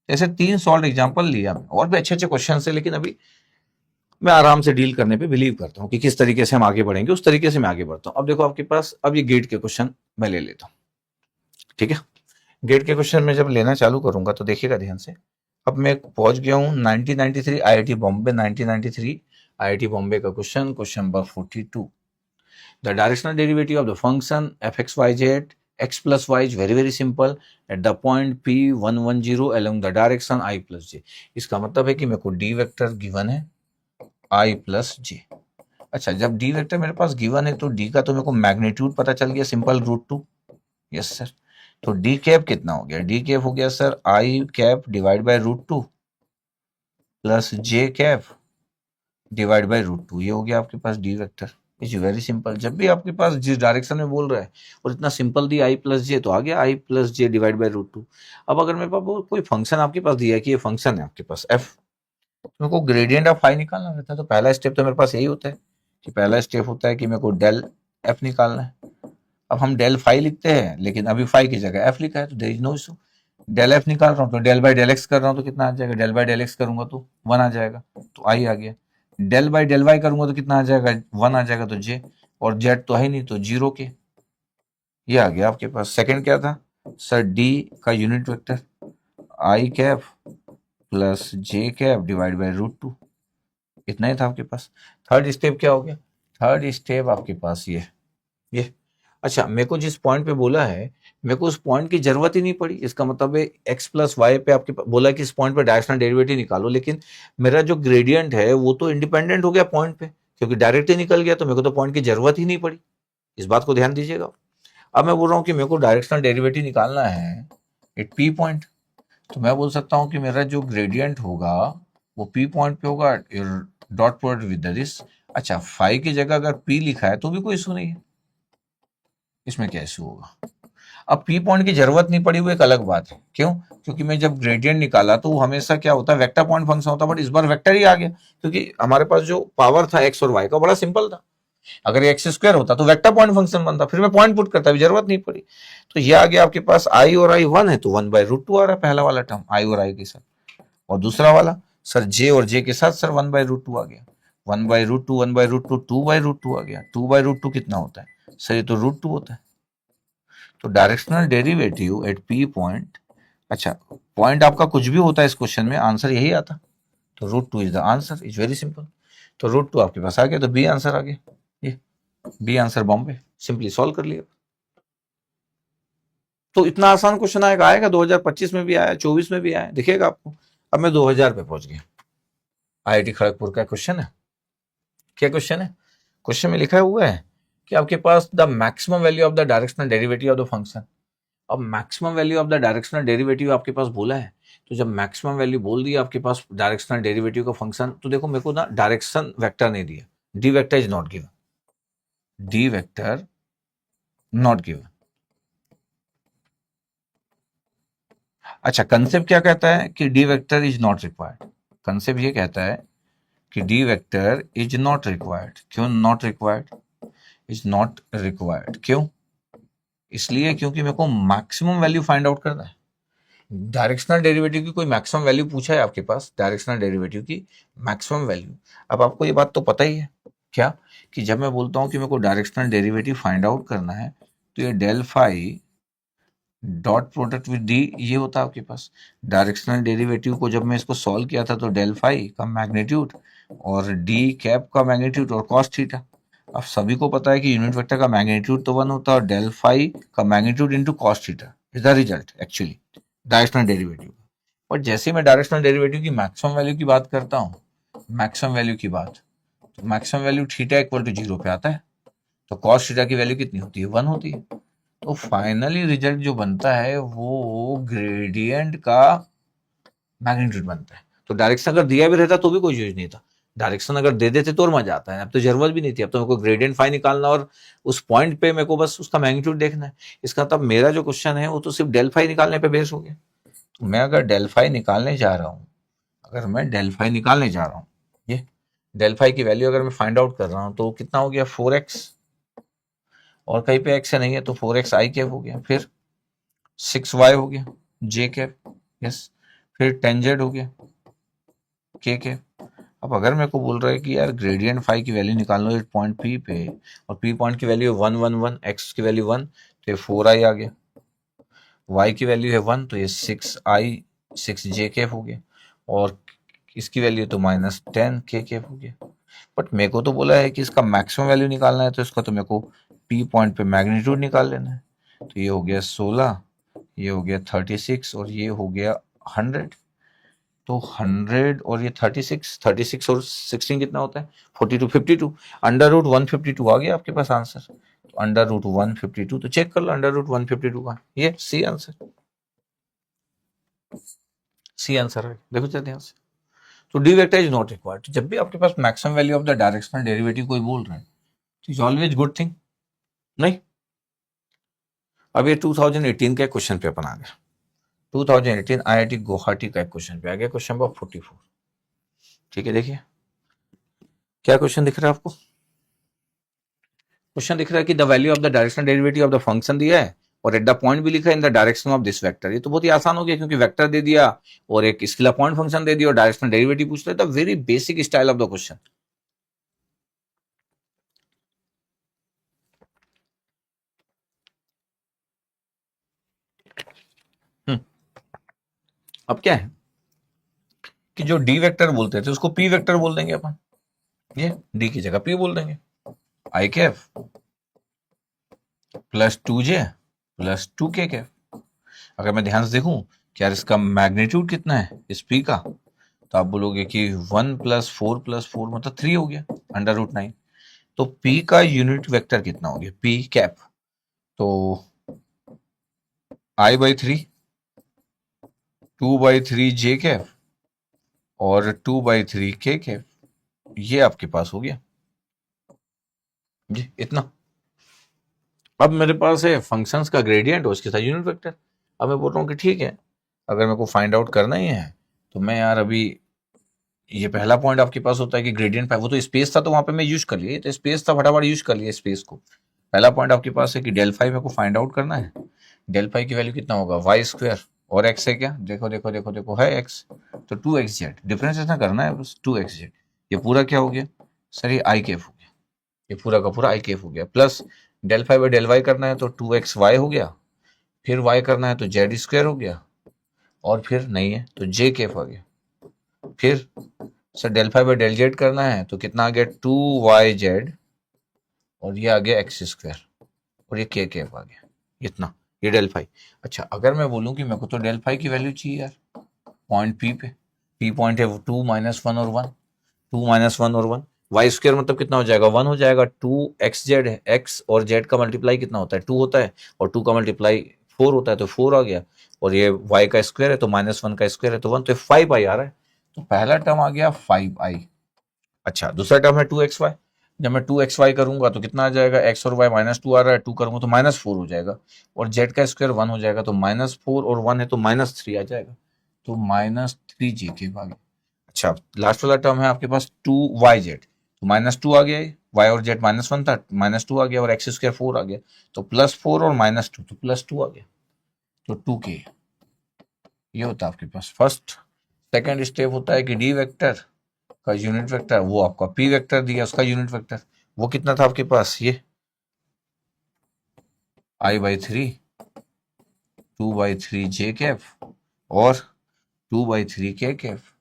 [SPEAKER 1] ऐसे 3 सॉल्व एग्जांपल लिया, और भी अच्छे अच्छे क्वेश्चन है, लेकिन अभी मैं आराम से डील करने पे बिलीव करता हूँ कि किस तरीके से हम आगे बढ़ेंगे उस तरीके से मैं आगे बढ़ता हूँ। अब देखो आपके पास, अब ये गेट के क्वेश्चन मैं ले लेता हूँ। ठीक है, गेट के क्वेश्चन में जब लेना चालू करूंगा तो देखिएगा ध्यान से। अब मैं पहुंच गया हूँ 1993 आईआईटी बॉम्बे, 1993 आईआईटी बॉम्बे का question number 42। The directional derivative of the function f(x,y,z) x plus y is very very simple at the point p110 along the direction I plus j। इसका मतलब है कि मेरे को डी वेक्टर गिवन है i plus j। अच्छा, जब D vector मेरे पास गिवन है तो डी का तो मेरे को मैग्नीट्यूड पता चल गया, सिंपल √2, यस सर। तो डी कैप कितना हो गया, डी कैप हो गया sir i cap divide by √2 plus j cap divide by √2, ये हो गया आपके पास d vector. Is very simple, जब भी आपके पास जिस डायरेक्शन में बोल रहा है और इतना सिंपल दी आई प्लस जे, तो आ गया आई प्लस जे डिवाइड बाय √2। अब अगर मेरे पास कोई फंक्शन आपके पास दिया है कि ये फंक्शन है आपके पास एफ, तो मेरे को ग्रेडियंट ऑफ फाई निकालना रहता है, तो पहला स्टेप तो मेरे पास यही होता है कि पहला स्टेप होता है कि मेरे को डेल एफ निकालना है। अब हम डेल फाई लिखते हैं, लेकिन अभी फाई की जगह एफ लिखा है, तो there is no issue. Del f निकाल रहा हूँ तो डेल बाय डेल एक्स कर रहा हूँ तो कितना आ जाएगा, डेल बाय डेल एक्स करूंगा तो 1 आ जाएगा, तो आई आ गया। डेल बाय डेल वाई करूंगा तो कितना आ जाएगा, 1 आ जाएगा, तो जे, और जेड तो है नहीं तो 0 के, ये आ गया आपके पास। सेकंड क्या था सर, डी का unit vector I cap plus j cap divide by √2, इतना ही था आपके पास। थर्ड स्टेप क्या हो गया, थर्ड स्टेप आपके पास ये। अच्छा, मेरे को जिस पॉइंट पे बोला है, मेरे को उस पॉइंट की जरूरत ही नहीं पड़ी, इसका मतलब है x प्लस वाई पे आपके बोला कि इस पॉइंट पे डायरेक्शनल डेरिवेटिव निकालो, लेकिन मेरा जो ग्रेडियंट है वो तो इंडिपेंडेंट हो गया पॉइंट पे, क्योंकि डायरेक्ट ही निकल गया, तो मेरे को तो पॉइंट की जरूरत ही नहीं पड़ी। इस बात को ध्यान दीजिएगा। अब मैं बोल रहा हूँ कि मेरे को डायरेक्शनल डेरिवेटिव निकालना है एट पी पॉइंट, तो मैं बोल सकता हूँ कि मेरा जो ग्रेडियंट होगा वो पी पॉइंट पे होगा, डॉट प्रोडक्ट विद दिस। अच्छा, फाइव की जगह अगर पी लिखा है तो भी कोई इशू नहीं है, इसमें क्या इशू होगा। अब पी पॉइंट की जरूरत नहीं पड़ी, वो एक अलग बात है, क्यों, क्योंकि मैं जब ग्रेडियंट निकाला तो वो हमेशा क्या होता है, वेक्टर पॉइंट फंक्शन होता है, बट इस बार वेक्टर ही आ गया, क्योंकि हमारे पास जो पावर था एक्स और वाई का बड़ा सिंपल था। अगर ये एक्स स्क्वायर होता तो वेक्टर पॉइंट फंक्शन बनता, फिर मैं पॉइंट पुट करता, जरूरत नहीं पड़ी। तो ये आ गया आपके पास आई और आई 1 है तो 1/√2 आ रहा है, पहला वाला टर्म आई और आई के साथ, और दूसरा वाला सर जे और जे के साथ सर 1/√2 आ गया, 1/√2 1/√2 2/√2 आ गया, 2/√2 कितना होता है सर, ये तो √2 होता है। तो directional derivative at p point, अच्छा पॉइंट आपका कुछ भी होता है इस क्वेश्चन में, आंसर यही आता, तो √2 is the answer, is very simple. तो √2 आपके पास आ गया, तो बी आंसर आ गया, ये b answer Bombay, simply solve कर लिया। तो इतना आसान क्वेश्चन आएगा 2025 में भी आया, 24 में भी आया, दिखेगा आपको। अब मैं 2000 पे पहुंच गया, आईआईटी खड़गपुर का क्वेश्चन है। क्या क्वेश्चन है, क्वेश्चन में लिखा हुआ है कि आपके पास the maximum value of the directional derivative of the function. अब maximum value of the directional derivative आपके पास बोला है, तो जब मैक्सिमम वैल्यू बोल दिया आपके पास डायरेक्शनल डेरिवेटिव का फंक्शन, तो देखो मेरे को ना डायरेक्शन वेक्टर नहीं दिया, d vector is not given, d vector not given. अच्छा, कंसेप्ट क्या कहता है कि d vector is not required, concept ये कहता है कि d vector is not required. क्यों not required? Is not required क्यों? इसलिए क्योंकि मेरे को मैक्सिमम वैल्यू फाइंड आउट करना है। डायरेक्शनल डेरिवेटिव की कोई मैक्सिमम वैल्यू पूछा है आपके पास, डायरेक्शनल डेरिवेटिव की मैक्सिमम वैल्यू। अब आपको ये बात तो पता ही है क्या, कि जब मैं बोलता हूं कि मेरे को डायरेक्शनल डेरिवेटिव फाइंड आउट करना है तो ये del phi dot product with d ये होता है आपके पास। डायरेक्शनल डेरिवेटिव को जब मैं इसको सॉल्व किया था तो डेल फाई का मैग्नीट्यूड और डी कैप का मैग्नीट्यूड और कॉस थीटा। अब सभी को पता है कि यूनिट वेक्टर का मैग्नीट्यूड तो 1 होता है और डेल फाई का magnitude into cos theta is the result actually directional derivative. पर जैसे मैं डायरेक्शनल डेरिवेटिव की मैक्सिमम वैल्यू की बात करता हूँ, मैक्सिमम वैल्यू की बात, तो maximum value theta equal to 0 पे आता है, तो कॉस थीटा की वैल्यू कितनी होती है? 1 होती है। तो फाइनली रिजल्ट जो बनता है वो ग्रेडियंट का मैग्नीट्यूड बनता है। तो डायरेक्शन अगर दिया भी रहता तो भी कोई यूज नहीं था, डायरेक्शन अगर दे देते तो और मजा आता है। अब तो जरूरत भी नहीं थी, अब तो मेरे को ग्रेडियंट फाई निकालना और उस पॉइंट पे मेरे को बस उसका मैग्नीट्यूड देखना है। इसका मतलब मेरा जो क्वेश्चन है वो तो सिर्फ डेल फाई निकालने पे बेस हो गया। तो मैं अगर डेल फाई निकालने जा रहा हूँ, अगर मैं डेल फाई निकालने जा रहा हूँ, ये डेल फाई की वैल्यू अगर मैं फाइंड आउट कर रहा हूँ तो कितना हो गया? 4x, और कहीं पे x नहीं है तो 4x आई कैप हो गया, फिर 6y हो गया जे कैप, यस, फिर 10z हो गया के कैप। अब अगर मेरे को बोल रहा है कि यार ग्रेडियंट फाई की वैल्यू निकाल लो इस पॉइंट पी पे, और पी पॉइंट की वैल्यू 1 1 1, एक्स की वैल्यू 1 तो ये 4i आ गया, y की वैल्यू है 1 तो ये 6i 6j कैप हो गया, और इसकी वैल्यू तो -10 के कैप हो गया। बट मेरे को तो बोला है कि इसका मैक्सिमम वैल्यू निकालना है, तो इसका तो मेरे को पी पॉइंट पे मैग्नीट्यूड निकाल लेना है। तो ये हो गया 16, ये हो गया 36 और ये हो गया 100। तो 100 और ये 36 और 16 कितना होता है? 42, 52, अंडर रूट 152 आ गया आपके पास आंसर। तो अंडर रूट 152, तो चेक कर लो अंडर रूट 152 का, ये सी आंसर, सी आंसर है। देखो ध्यान से, तो d vector is not required. जब भी आपके पास maximum value of the directional derivative कोई बोल रहे हैं तो इज ऑलवेज गुड थिंग, नहीं? अब ये 2018 का क्वेश्चन पेपर आ गया, 2018 आईआईटी गुवाहाटी का एक क्वेश्चन पे आ गया, क्वेश्चन नंबर 44। ठीक है, देखिए क्या क्वेश्चन दिख रहा है आपको। क्वेश्चन दिख रहा है कि the value of the directional derivative of the function दिया है और एट द पॉइंट भी लिखा है in the direction of this vector. ये तो बहुत ही आसान हो गया क्योंकि वेक्टर दे दिया और एक स्केलर पॉइंट फंक्शन दे दिया और डायरेक्शनल डेरिवेटिव पूछ रहे थे। Very basic style of the question. अब क्या है कि जो डी वेक्टर बोलते थे उसको पी वेक्टर बोल देंगे अपन, ये डी की जगह पी बोल देंगे। I cap plus 2j plus 2k cap. अगर मैं ध्यान से देखूं कि यार इसका मैग्नीट्यूड कितना है इस पी का, तो आप बोलोगे कि 1 + 4 + 4 मतलब 3 हो गया, अंडर रूट 9। तो पी का यूनिट वेक्टर कितना हो गया? पी कैप, तो I/3, 2/3 जे कैप और 2/3 के कैप, ये आपके पास हो गया जी इतना। अब मेरे पास है फंक्शंस का ग्रेडियंट और उसके साथ यूनिट वेक्टर। अब मैं बोल रहा हूँ कि ठीक है, अगर मेरे को फाइंड आउट करना ही है तो मैं यार अभी, ये पहला पॉइंट आपके पास होता है कि ग्रेडियंट पाई, वो तो स्पेस था तो वहां पे मैं यूज कर लिया, तो स्पेस था फटाफट यूज कर लिया स्पेस को। पहला पॉइंट आपके पास है कि डेल फाई मेरे को फाइंड आउट करना है। डेल फाई की वैल्यू कितना होगा? वाई स्क्वायर और एक्स है क्या? देखो देखो देखो देखो है एक्स, तो 2xz डिफरेंस इतना करना है बस, 2xz। ये पूरा क्या हो गया सर? ये आई केफ हो गया, ये पूरा का पूरा आई केफ हो गया, plus del phi by del y करना है तो 2xy हो गया, फिर वाई करना है तो जेड स्क्वायर हो गया, और फिर नहीं है तो जे केफ आ गया, फिर sir del phi by del z करना है तो कितना आ गया? 2yz, और ये आ गया एक्स स्क्वायर, और ये के कैप आ गया, इतना, ये डेल फाई। अच्छा अगर मैं बोलूं कि मेरे को तो डेल फाई की वैल्यू चाहिए यार पॉइंट पी पे, पी पॉइंट है 2 - 1 और 1, 2 - 1 और 1, वाई स्क्वायर मतलब कितना हो जाएगा? 1 हो जाएगा। 2xz है, एक्स और जेड का मल्टीप्लाई कितना होता है? 2 होता है, और 2 का मल्टीप्लाई 4 होता है तो 4 आ गया, और ये y का स्क्वायर है तो -1 का स्क्वायर है तो 1, तो 5i आ रहा है। तो पहला टर्म आ गया 5i। अच्छा दूसरा टर्म है 2xy, जब मैं 2xy करूंगा तो कितना आ जाएगा? x और y -2 आ रहा है, 2 करूंगा तो -4 हो जाएगा, और z का स्क्वायर 1 हो जाएगा तो -4 और 1 है तो -3 आ जाएगा, तो -3 जी के भागे। अच्छा, लास्ट वाला टर्म है आपके पास 2yz, तो -2 आ गया, y और z -1 था, -2 आ गया, और x² 4 आ गया, तो +4 और -2, तो +2 आ गया, तो 2k। ये होता है आपके पास फर्स्ट। सेकंड स्टेप होता है कि डी वेक्टर का यूनिट वेक्टर, वो आपका पी वेक्टर दिया, उसका यूनिट वेक्टर वो कितना था आपके पास, ये I/3 2/3 j कैफ और 2/3 k कैफ,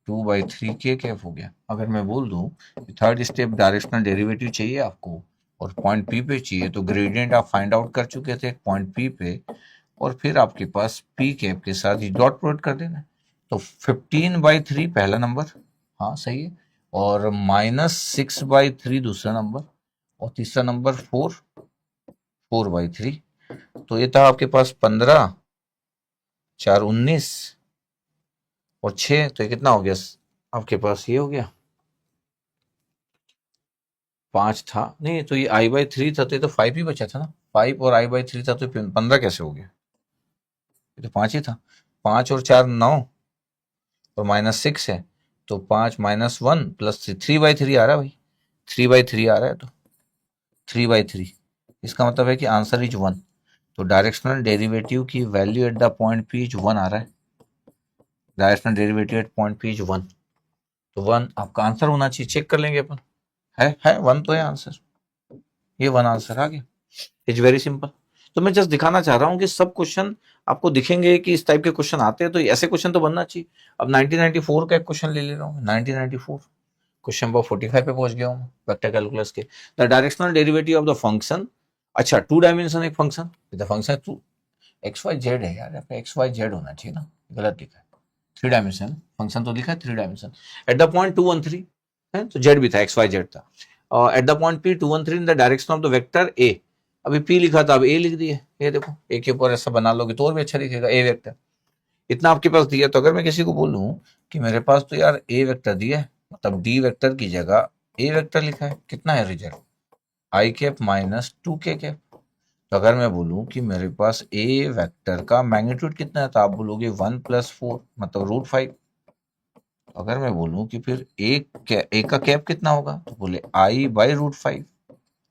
[SPEAKER 1] 2/3 k कैफ हो गया। अगर मैं बोल दूं थर्ड स्टेप डायरेक्शनल डेरिवेटिव चाहिए आपको और पॉइंट पी पे चाहिए, तो ग्रेडियंट आप फाइंड आउट कर चुके थे पॉइंट पी पे, और फिर आपके पास पी कैप के साथ ही डॉट प्रोडक्ट कर देना। तो 15/3 पहला नंबर, हाँ सही है, और -6/3 दूसरा नंबर, और तीसरा नंबर 4/3। तो ये था आपके पास 15, 4 19 और 6, तो ये कितना हो गया आपके पास, ये हो गया 5 था, नहीं तो ये I/3 था, तो ये तो 5 ही बचा था ना, 5 और I/3 था, तो 15 कैसे हो गया, ये तो 5 ही था। 5 और 4 9 और -6 है, तो 5 -1 +3 3/3 आ रहा है भाई, 3/3 आ रहा है, तो 3/3 इसका मतलब है कि आंसर इज 1। तो डायरेक्शनल डेरिवेटिव की value eight the point P is 1 आ रहा है, directional derivative at point P is 1, तो 1 आपका आंसर होना चाहिए। चेक कर लेंगे अपन, है 1 तो है आंसर, ये 1 आंसर आ गया। It's very simple. तो मैं जस्ट दिखाना चाह रहा हूँ कि सब क्वेश्चन आपको दिखेंगे कि इस टाइप के क्वेश्चन आते हैं, तो ऐसे क्वेश्चन तो बनना चाहिए। अब 1994 का एक क्वेश्चन ले ले रहा हूँ, 1994 क्वेश्चन नंबर 45 पे पहुंच गया हूँ वेक्टर कैलकुलस के। The directional derivative of the function, अच्छा 2 डायमेंशन एक function, the function two x y z है यार, एक्स वाई जेड होना चाहिए ना, गलत लिखा है, 3 डायमेंशन फंक्शन तो लिखा है 3 डायमेंशन एट द पॉइंट 2 1 3 है, तो जेड भी था, एक्स वाई जेड था, eight the point P 2 1 3 in the direction of the vector A. अभी पी लिखा था, अब ए लिख दिए, ये देखो ए के ऊपर ऐसा बना लोगे तो और भी अच्छा दिखेगा, ए वेक्टर इतना आपके पास दिया। तो अगर मैं किसी को बोलूं कि मेरे पास तो यार ए वेक्टर दिया है, मतलब डी वेक्टर की जगह ए वेक्टर लिखा है, कितना है रिजल्ट, आई कैप -2k कैप। तो अगर मैं बोलूं कि मेरे पास ए वेक्टर का मैग्नीट्यूड कितना है, तो आप बोलोगे 1+4 मतलब √5। अगर मैं बोलूं कि फिर ए का कैप कितना होगा, तो बोले I/√5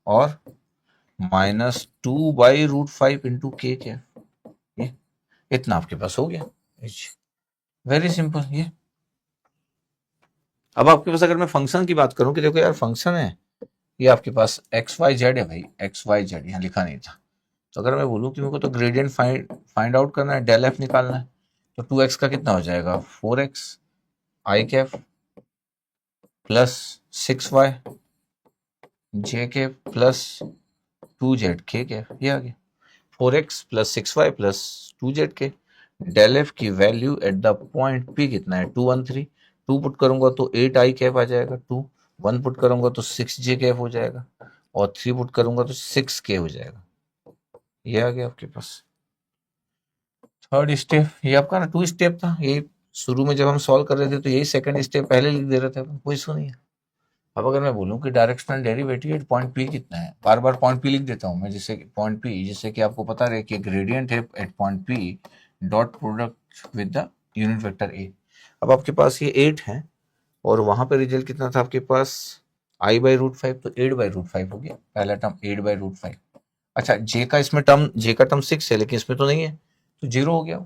[SPEAKER 1] और -2/√5 इंटू के कैप, ये इतना आपके पास हो गया। Very simple. ये अब आपके पास अगर मैं फंक्शन की बात करूं कि देखो यार फंक्शन है, ये आपके पास एक्स वाई जेड है भाई, एक्स वाई जेड यहाँ लिखा नहीं था। तो अगर मैं बोलूं कि मेरे को तो ग्रेडियंट फाइंड आउट करना है, डेल एफ निकालना है, तो 2x का कितना हो जाएगा, 4x आई कैप +6y जे के +2z के कैप, ये आ गया 4x +6y +2z के। डेल एफ की value eight the point P कितना है, 2 1 3, 2 पुट करूंगा तो 8 आई कैप आ जाएगा, 2 1 पुट करूंगा तो 6 जे कैप हो जाएगा, और 3 पुट करूंगा तो 6 के हो जाएगा। ये आ गया आपके पास थर्ड स्टेप। ये आपका ना 2 स्टेप था, ये शुरू में जब हम सॉल्व कर रहे थे तो यही सेकंड स्टेप पहले लिख दे रहे थे अपन, कोई इशू नहीं है। अब अगर मैं बोलूं कि directional derivative at point P कितना है, बार बार पॉइंट पी लिख देता हूं मैं, जिससे पॉइंट पी, जिससे कि आपको पता रहे कि ग्रेडियंट है at point p dot product with the unit vector a. अब आपके पास ये 8 है, और वहां पे रिजल्ट कितना था आपके पास, I/√5, तो 8/√5 हो गया, पहला टर्म 8/√5। अच्छा जे का इसमें टर्म, जे का टर्म 6 है, लेकिन इसमें तो नहीं है, तो 0 हो गया।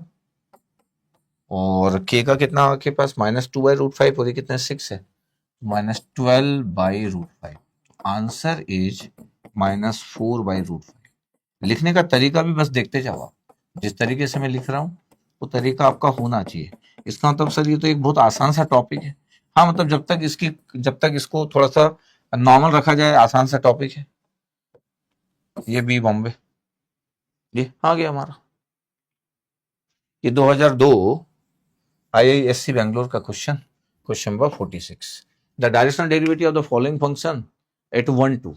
[SPEAKER 1] और के का कितना आपके पास, -2/√5, और ये कितना 6 है, -12/√5। Answer is -4/√5। लिखने का तरीका भी बस देखते जाओ आप, जिस तरीके से मैं लिख रहा हूँ वो तरीका आपका होना चाहिए। इसका मतलब सर ये तो एक बहुत आसान सा टॉपिक है, हाँ मतलब जब तक इसको थोड़ा सा नॉर्मल रखा जाए, आसान सा टॉपिक है। ये बी बॉम्बे, ये आ गया हमारा, ये 2002 IISc बैंगलोर का question, question number 46। The directional derivative of the following function at 1 2,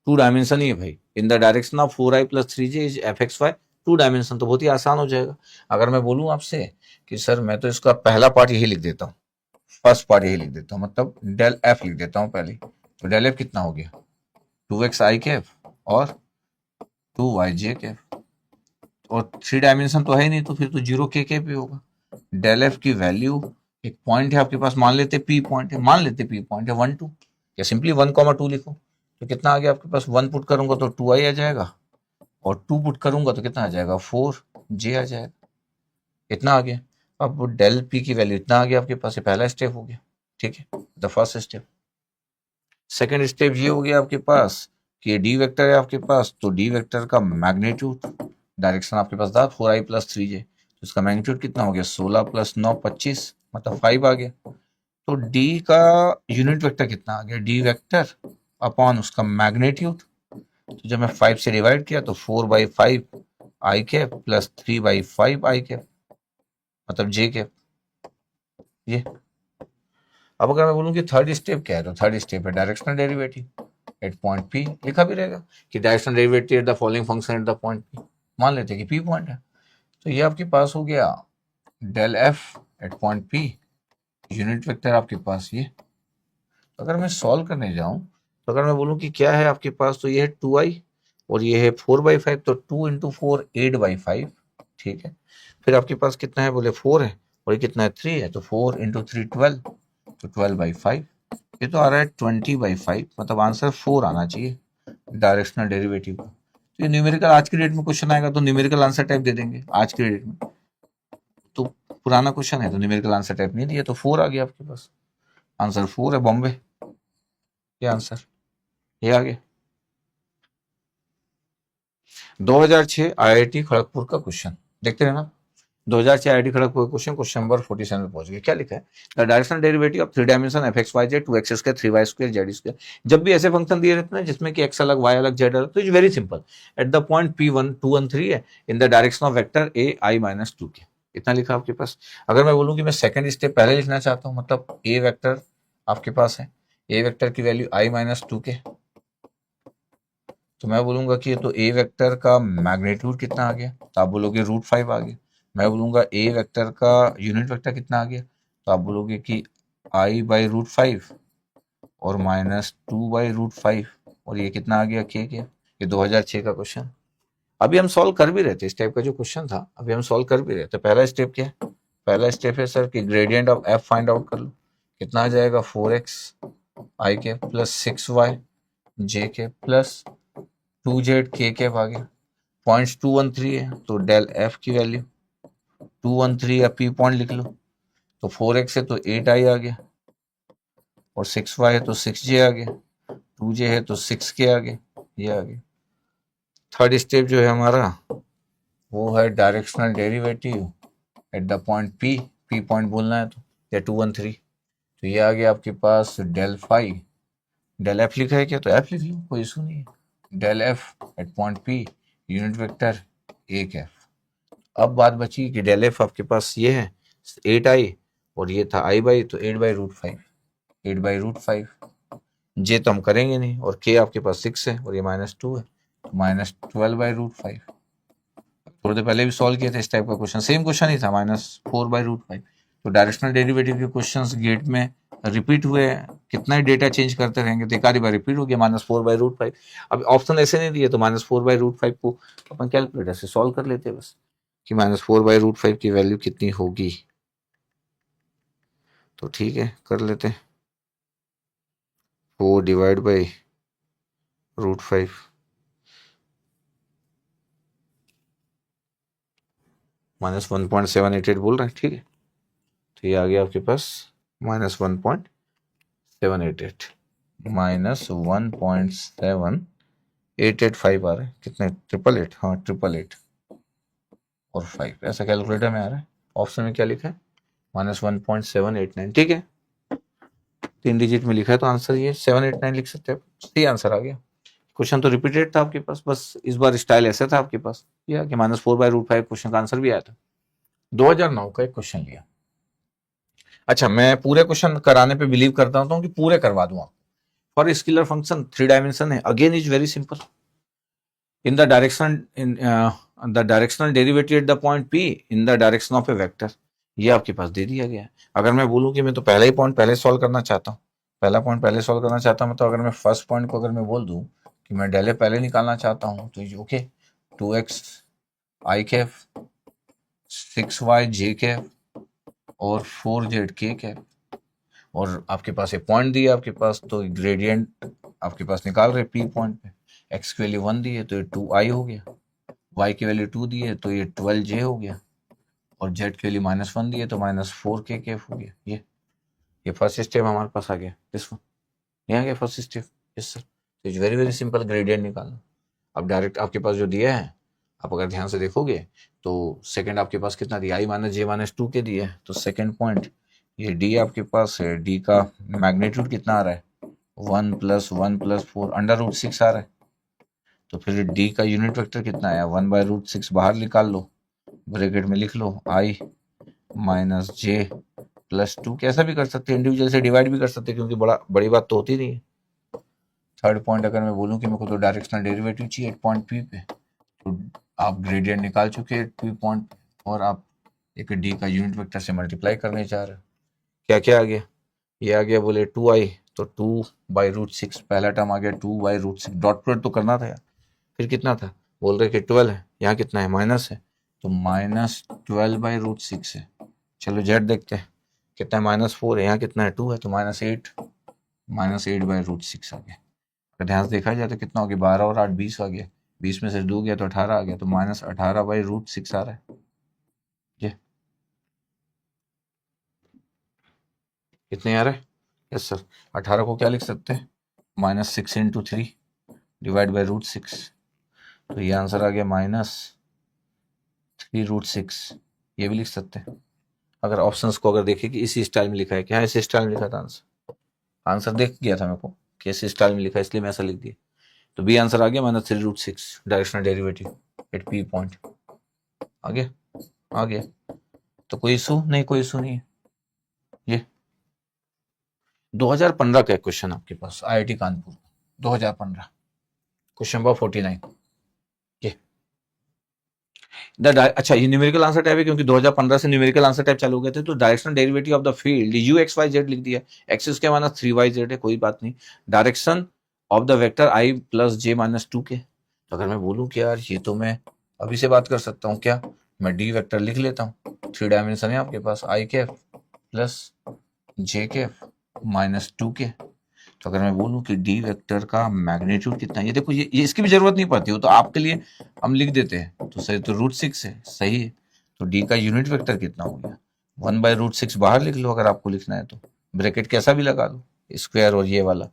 [SPEAKER 1] 2 dimension ही है भाई, in the direction of 4i + 3j is fxy 2 dimension, तो बहुत ही आसान हो जाएगा। अगर मैं बोलूं आपसे कि सर मैं तो इसका पहला पार्ट यही लिख देता हूँ, फर्स्ट पार्ट यही लिख देता हूँ, मतलब डेल एफ लिख देता हूँ पहले, तो डेल एफ कितना हो गया, 2x आई कैप और 2y जे कैप, और 3 डायमेंशन तो है ही नहीं, तो फिर तो 0 के कैप ही होगा। डेल एफ की वैल्यू एक पॉइंट है आपके पास, मान लेते पी पॉइंट है, मान लेते पी पॉइंट है 1 2, या सिंपली 1 2 लिखो, तो कितना आ गया आपके पास, 1 पुट करूंगा तो 2i आ जाएगा, और 2 पुट करूंगा तो कितना आ जाएगा, 4j आ जाएगा, इतना आ गया। अब डेल पी की वैल्यू इतना आ गया आपके पास, ये पहला स्टेप हो गया, ठीक है, the first step. Second step ये हो गया आपके पास कि डी वेक्टर है आपके पास, तो डी वेक्टर का मैग्नीट्यूड, डायरेक्शन आपके पास था 4i + 3j, तो इसका मैग्नीट्यूड कितना हो गया, 16 + 9 25, मतलब 5 आ गया। तो डी का यूनिट वेक्टर कितना आ गया, डी वेक्टर अपॉन उसका मैग्नीट्यूड, तो जब मैं 5 से डिवाइड किया तो 4/5 आई कैप प्लस 3/5 आई कैप, मतलब जे कैप। ये अब अगर मैं बोलूँ कि थर्ड स्टेप क्या है, तो थर्ड स्टेप है directional derivative at point P, लिखा भी रहेगा कि directional derivative at the following function eight the point P, मान लेते हैं कि पी पॉइंट है, तो ये आपके पास हो गया del f at point p, unit vector आपके पास ये। तो अगर मैं सॉल्व करने जाऊं, तो अगर मैं बोलूं कि क्या है आपके पास, तो ये है 2i और ये है 4/5, तो 2 × 4 8/5, ठीक है। फिर आपके पास कितना है, बोले 4 है, और ये कितना है 3 है, तो 4 × 3 12, तो 12/5, ये तो आ रहा है 20/5, मतलब आंसर 4 आना चाहिए डायरेक्शनल डेरिवेटिव का। तो ये न्यूमेरिकल आज की डेट में क्वेश्चन आएगा तो न्यूमेरिकल आंसर टाइप दे देंगे आज की डेट में, तो पुराना क्वेश्चन है तो न्यूमेरिकल आंसर टाइप नहीं दिया, तो 4 आ गया आपके पास, आंसर 4 है बॉम्बे, ये आंसर ये आ गया। 2006 आईआईटी खड़गपुर का क्वेश्चन देखते रहना। 2006 IIT Kharagpur question, question number 47 में पहुंच गए। क्या लिखा है, the directional derivative of 3 dimension fx y z 2x² 3y² z²। जब भी ऐसे फंक्शन दिए रहते हैं जिसमें कि x अलग y अलग z अलग, तो is very simple, eight the point p1 2 1 3 है, in the direction of vector a i - 2 के, इतना लिखा आपके पास। अगर मैं बोलूं कि मैं सेकंड स्टेप पहले लिखना चाहता हूं, मतलब a वेक्टर आपके पास है, a वेक्टर की वैल्यू i - 2 के, तो मैं बोलूंगा कि तो ए वेक्टर का मैग्नीट्यूड कितना आ गया, तो आप बोलोगे √5 आ गया। मैं बोलूंगा ए वेक्टर का यूनिट वेक्टर कितना आ गया, तो आप बोलोगे कि i/√5 और -2/√5, और ये कितना आ गया के। ये 2006 का क्वेश्चन, अभी हम सॉल्व कर भी रहे थे, इस टाइप का जो क्वेश्चन था अभी हम सॉल्व कर भी रहे थे। पहला स्टेप क्या है, पहला स्टेप है सर कि gradient of F find out कर लो, कितना आ जाएगा 4x i के प्लस 6y j के प्लस 2z k कैप आ गया, पॉइंट्स 213 है, तो डेल एफ की वैल्यू 213 या पी पॉइंट लिख लो, तो 4x है तो 8i आ गया, और 6y है तो 6j आ गया, 2j है तो 6k आ गया, ये आ गया। थर्ड स्टेप जो है हमारा वो है directional derivative eight the point P, P point बोलना है तो, या 213, तो ये आ गया आपके पास डेल फाई, डेल एफ लिखा है क्या, तो एफ लिख लो, कोई इशू नहीं है, del f at point p unit vector a cap. अब बात बची कि डेल एफ आपके पास ये है 8i, और ये था i/, तो 8/√5, 8/√5, जे तो हम करेंगे नहीं, और के आपके पास 6 है और ये -2 है, तो -12/√5। थोड़ी देर पहले भी सॉल्व किए थे इस टाइप का क्वेश्चन, सेम क्वेश्चन ही था, -4/√5। तो डायरेक्शनल डेरिवेटिव के क्वेश्चंस गेट में रिपीट हुए, कितना ही डेटा चेंज करते रहेंगे तो एक आधी बार रिपीट हो गया -4/√5। अब ऑप्शन ऐसे नहीं दिए तो -4/√5 को अपन कैलकुलेटर से सॉल्व कर लेते हैं बस, कि -4/√5 की वैल्यू कितनी होगी, तो ठीक है कर लेते हैं, 4/√5 -1.788 बोल रहे हैं, ठीक है, तो ये आ गया आपके पास -1.788 -1.7885 आ रहा है, कितने 888, हाँ 888 और 5, ऐसा कैलकुलेटर में आ रहा है। ऑप्शन में क्या लिखा है, -1.789, ठीक है, 3 डिजिट में लिखा है तो आंसर ये 789 लिख सकते हैं, सही आंसर आ गया। क्वेश्चन तो रिपीटेड था आपके पास, बस इस बार स्टाइल ऐसा था आपके पास, यह कि -4/√5 क्वेश्चन का आंसर भी आया था। 2009 का एक क्वेश्चन लिया, अच्छा मैं पूरे क्वेश्चन कराने पे बिलीव करता हूँ कि पूरे करवा दूंगा। फॉर स्केलर फंक्शन 3 डायमेंशन है, again is very simple, in the directional derivative eight the point p in the direction of A vector, ये आपके पास दे दिया गया है। अगर मैं बोलूँ कि मैं तो पहला ही पॉइंट पहले सॉल्व करना चाहता हूँ, पहला पॉइंट पहले सॉल्व करना चाहता हूँ, तो अगर मैं फर्स्ट पॉइंट को अगर मैं बोल दूँ कि मैं डेले पहले निकालना चाहता हूँ, तो okay 2x i Kaif 6y j Kaif और 4z k कैप, और आपके पास एक पॉइंट दिया आपके पास, तो ग्रेडियंट आपके पास निकाल रहे पी पॉइंट पे। x की वैल्यू 1 दी है तो ये 2i हो गया, y की वैल्यू 2 दी है तो ये 12j हो गया, और z की वैल्यू -1 दी है तो -4k कैप हो गया। ये फर्स्ट स्टेप हमारे पास आ गया, दिस वन, ये आ गया फर्स्ट स्टेप। यस सर, तो it's very very simple, gradient निकालना। अब डायरेक्ट आपके पास जो दिया है, आप अगर ध्यान से देखोगे तो सेकंड आपके पास कितना दिया, i - j - 2 के दिया है, तो सेकंड पॉइंट ये d आपके पास है, d का मैग्नीट्यूड कितना आ रहा है, 1 + 1 + 4 √6 आ रहा है। तो फिर d का यूनिट वेक्टर कितना आया, 1/√6 बाहर निकाल लो, ब्रैकेट में लिख लो i - j + 2, कैसा भी कर सकते हैं, इंडिविजुअल से डिवाइड भी कर सकते हैं, क्योंकि बड़ी बात तो होती नहीं है। थर्ड पॉइंट अगर मैं बोलूँ कि मेरे को तो डायरेक्शनल डेरिवेटिव चाहिए एट पॉइंट पी पे, तो आप ग्रेडियंट निकाल चुके हैं पी पॉइंट, और आप एक डी का यूनिट वेक्टर से मल्टीप्लाई करने जा रहे हो। क्या क्या आ गया, ये आ गया बोले 2i, तो 2/√6, पहला टर्म आ गया 2/√6, डॉट प्रोडक्ट तो करना था यार। फिर कितना था, बोल रहे कि 12 है, यहाँ कितना है, माइनस है, तो -12/√6 है। चलो जेड देखते हैं, कितना है, -4 है, यहाँ कितना है, 2 है, तो -8/√6 आ गया। अगर ध्यान से देखा जाए तो कितना हो गया, 12 और 8 20 आ गया, 20 में से 2 गया तो 18 आ गया, तो -18/√6 आ रहा है। ये कितने आ रहा है, यस सर, 18 को क्या लिख सकते हैं, -6 × 3 /√6, तो ये आंसर आ गया -3√6। ये भी लिख सकते हैं। अगर ऑप्शंस को अगर देखें कि इसी स्टाइल में लिखा है, क्या इसी स्टाइल में लिखा था आंसर देख गया था मेरे को कि इसी स्टाइल में लिखा है, इसलिए मैं ऐसा लिख दिया। तो बी आंसर आ गया -3√6, directional derivative at p point. आ गया, तो कोई इशू नहीं, कोई इशू नहीं है। ये 2015 का क्वेश्चन आपके पास, आईआईटी कानपुर 2015, क्वेश्चन नंबर 49। ये अच्छा, ये न्यूमेरिकल आंसर टाइप है, क्योंकि 2015 से न्यूमेरिकल आंसर टाइप चालू हो गए थे, तो directional derivative of the field u x y z लिख दिया, एक्सिस के माना 3y/z है, कोई बात नहीं। Direction of the vector i + j - 2 के, तो अगर मैं बोलूं कि यार ये तो मैं अभी से बात कर सकता हूँ, क्या मैं डी वेक्टर लिख लेता हूँ, 3 डायमेंशन है आपके पास, i कैप + j कैप -2 के। तो अगर मैं बोलूं कि डी वेक्टर का मैग्नीट्यूड कितना है, ये देखो, ये इसकी भी जरूरत नहीं पड़ती हो, तो आपके लिए हम लिख देते हैं, तो सही, तो √6 है, सही है। तो डी का यूनिट वेक्टर कितना हो गया, 1/√6 बाहर लिख लो अगर आपको लिखना है तो, ब्रैकेट कैसा भी लगा लो, स्क्वायर और ये वाला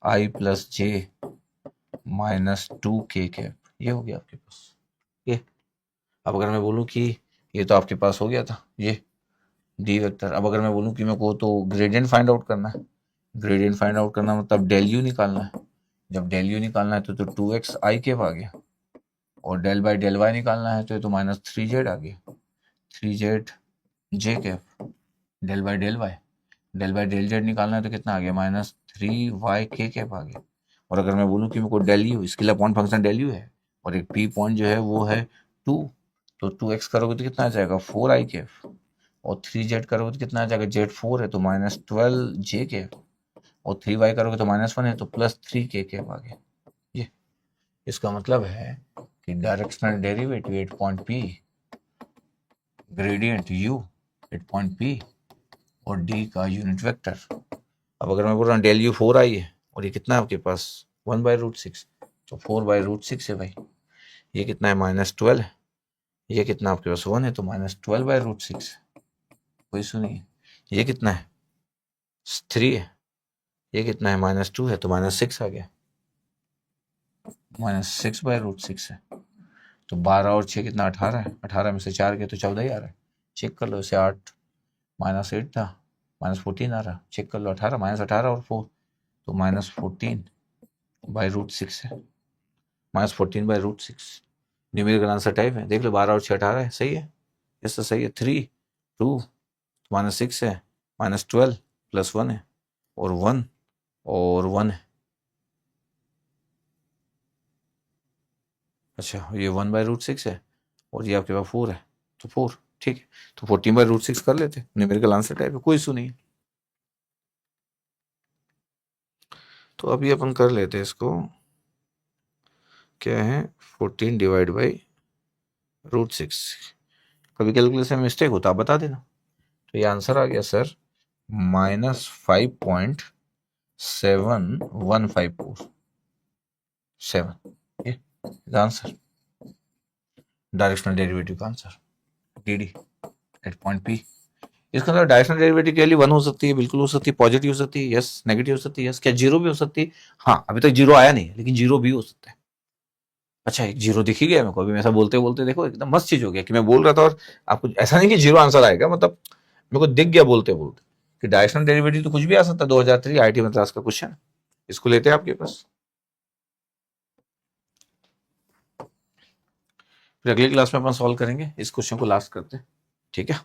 [SPEAKER 1] i + j - 2k कैप, ये हो गया आपके पास। ये अब अगर मैं बोलूं कि ये तो आपके पास हो गया था ये डी वेक्टर। अब अगर मैं बोलूं कि मेरे को तो ग्रेडियंट फाइंड आउट करना है, ग्रेडियंट फाइंड आउट करना मतलब डेल यू निकालना है। जब डेल यू निकालना है तो 2x i कैप आ गया, और del y निकालना है तो ये तो -3z आ गया, 3z j cap, del z निकालना है तो कितना आ गया, -3y k कैप आ गया। और अगर मैं बोलूँ कि मेरे को डेल यू, इसके लिए पॉइंट फंक्शन डेल यू है, और एक पी पॉइंट जो है वो है 2, तो 2x करोगे तो कितना आ जाएगा, 4i कैप, और 3z करोगे तो कितना आ जाएगा, z4 है तो -12j कैप, और 3y करोगे तो -1 है तो +3k कैप आ गया। ये इसका मतलब है कि directional derivative at point P, gradient U at point P, और D का यूनिट वेक्टर। अब अगर मैं बोल रहा हूँ डेल यू 4i है, और ये कितना है आपके पास 1/√6, तो 4/√6 है भाई। ये कितना है, -12 है, ये कितना आपके पास 1 है तो -12/√6, कोई इशू नहीं है। ये कितना है, 3 है, ये कितना है, -2 है तो -6 आ गया, -6/√6 है। तो 12 और 6 कितना, 18 है, 18 में से 4 के तो 14 ही आ रहा है, चेक कर लो इसे। 8 -8 था, -14 आ रहा, चेक कर लो, 18 -18 और 4 तो -14/√6 है, -14/√6 न्यूमेरिकल आंसर टाइप है, देख लो, 12 और 6 18 है, सही है, इससे सही है। 3 2 -6 है, -12 +1 है, और 1 है। अच्छा, ये 1/√6 है, और ये आपके पास 4 है, तो 4, ठीक है, तो 14/√6 कर लेते, न्यूमेरिकल आंसर टाइप है, कोई इशू नहीं। तो अभी अपन कर लेते हैं इसको, क्या है, 14 / √6। कभी कैलकुलेशन में मिस्टेक होता आप बता देना, तो ये आंसर आ गया सर -5.7154 ये आंसर डायरेक्शनल डेरिवेटिव का answer d at point p. इसका मतलब डायरेक्शनल डेरिवेटिव की वैल्यू 1 हो सकती है, बिल्कुल हो सकती है, पॉजिटिव हो सकती है, यस, नेगेटिव हो सकती है, यस, क्या जीरो भी हो सकती है? हाँ, अभी तक जीरो आया नहीं, लेकिन जीरो भी हो सकता है। अच्छा, एक जीरो दिख ही गया मेरे को अभी, ऐसा बोलते बोलते देखो एकदम मस्त चीज हो गया कि मैं बोल रहा था और आपको ऐसा नहीं कि जीरो आंसर आएगा, मतलब मेरे को दिख गया बोलते बोलते कि डायरेक्शनल डेरिवेटिव तो कुछ भी आ सकता है। 2003 आईआईटी मद्रास का क्वेश्चन, इसको लेते हैं आपके पास, फिर अगली क्लास में अपन सॉल्व करेंगे, इस क्वेश्चन को लास्ट करते हैं, ठीक है।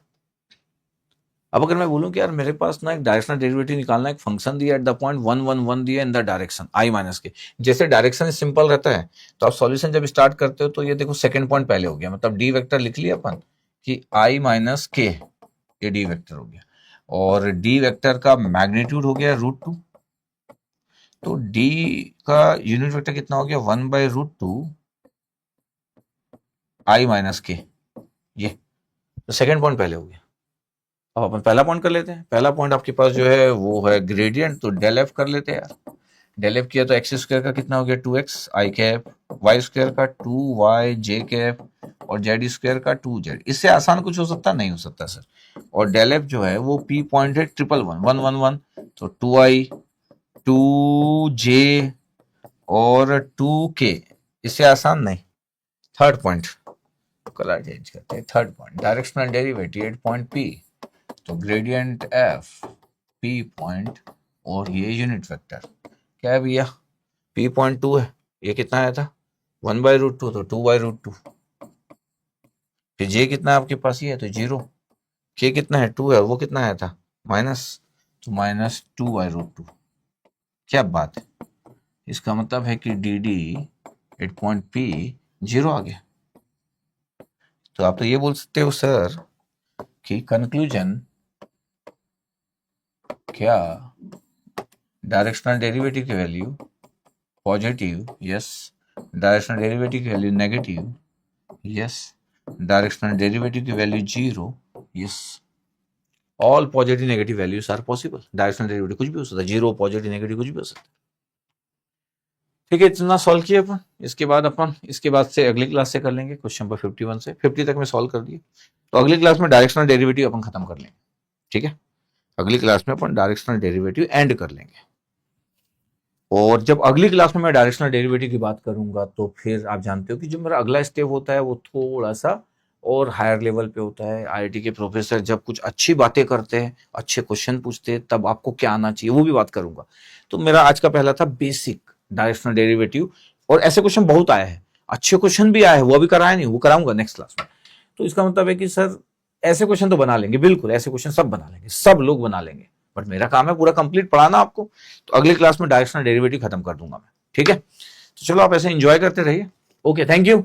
[SPEAKER 1] अब अगर मैं बोलूं कि यार मेरे पास ना एक डायरेक्शनल डेरिवेटिव निकालना, एक फंक्शन दिया एट द पॉइंट 1 1 1 दिया in the direction i minus के, जैसे डायरेक्शन सिंपल रहता है तो आप सॉल्यूशन जब स्टार्ट करते हो तो ये देखो सेकंड पॉइंट पहले हो गया, मतलब डी वेक्टर लिख लिया अपन कि i माइनस के, ये डी वेक्टर हो गया, और डी वेक्टर का मैग्नीट्यूड हो गया √2, तो डी का यूनिट वेक्टर कितना हो गया 1/√2 i माइनस के, ये तो सेकंड पॉइंट पहले हो गया। अब अपन पहला पॉइंट कर लेते हैं। पहला पॉइंट आपके पास जो है वो है ग्रेडियंट, तो डेल एफ कर लेते हैं यार। डेल एफ किया तो एक्स स्क्वायर का कितना हो गया 2x आई कैप, वाई स्क्वायर का 2y जे कैप, और जेड स्क्वायर का 2z। इससे आसान कुछ हो सकता नहीं हो सकता सर। और डेल एफ जो है वो पी पॉइंट है 1 1 1 1 तो 2i 2j और 2k, इससे आसान नहीं। थर्ड पॉइंट कलर चेंज करते हैं। Third point directional derivative at point P, तो ग्रेडियंट एफ पी पॉइंट और ये यूनिट वेक्टर क्या है भैया, पी पॉइंट 2 है, ये कितना आया था 1/√2 तो 2/√2, फिर जे कितना है आपके पास, ये है तो 0, के कितना है 2 है, वो कितना आया था माइनस, तो -2/√2। क्या बात है, इसका मतलब है कि d d at point p 0 आ गया। तो आप तो ये बोल सकते हो सर कि कंक्लूजन क्या डायरेक्शनल डेरिवेटिव की value positive, yes, directional derivative की value negative, yes, directional derivative की value 0, yes, all positive negative values are possible. Directional derivative कुछ भी हो सकता है, 0 पॉजिटिव नेगेटिव कुछ भी हो सकता है। ठीक है, इतना सॉल्व किया अपन। इसके बाद से अगली क्लास से कर लेंगे क्वेश्चन नंबर 51 से 50 तक में सॉल्व कर दिए, तो अगली क्लास में डायरेक्शनल डेरिवेटिव अपन खत्म कर लेंगे, ठीक है। अगली क्लास में अपन डायरेक्शनल डेरिवेटिव एंड कर लेंगे, और जब अगली क्लास में मैं डायरेक्शनल डेरिवेटिव की बात करूंगा तो फिर आप जानते हो कि जो मेरा अगला स्टेप होता है वो थोड़ा सा और हायर लेवल पे होता है। आईआईटी के प्रोफेसर जब कुछ अच्छी बातें करते हैं, अच्छे क्वेश्चन पूछते हैं, तब आपको क्या आना चाहिए वो भी बात करूंगा। तो मेरा आज का पहला था बेसिक डायरेक्शनल डेरिवेटिव, और ऐसे क्वेश्चन बहुत आए हैं, अच्छे क्वेश्चन भी आए हैं, वो अभी कराया नहीं, वो कराऊंगा नेक्स्ट क्लास में। तो इसका मतलब है कि सर ऐसे क्वेश्चन तो बना लेंगे, बिल्कुल ऐसे क्वेश्चन सब बना लेंगे, सब लोग बना लेंगे, बट मेरा काम है पूरा कंप्लीट पढ़ाना आपको। तो अगली क्लास में डायरेक्शनल डेरिवेटिव खत्म कर दूंगा मैं, ठीक है। तो चलो आप ऐसे एंजॉय करते रहिए। Okay, thank you.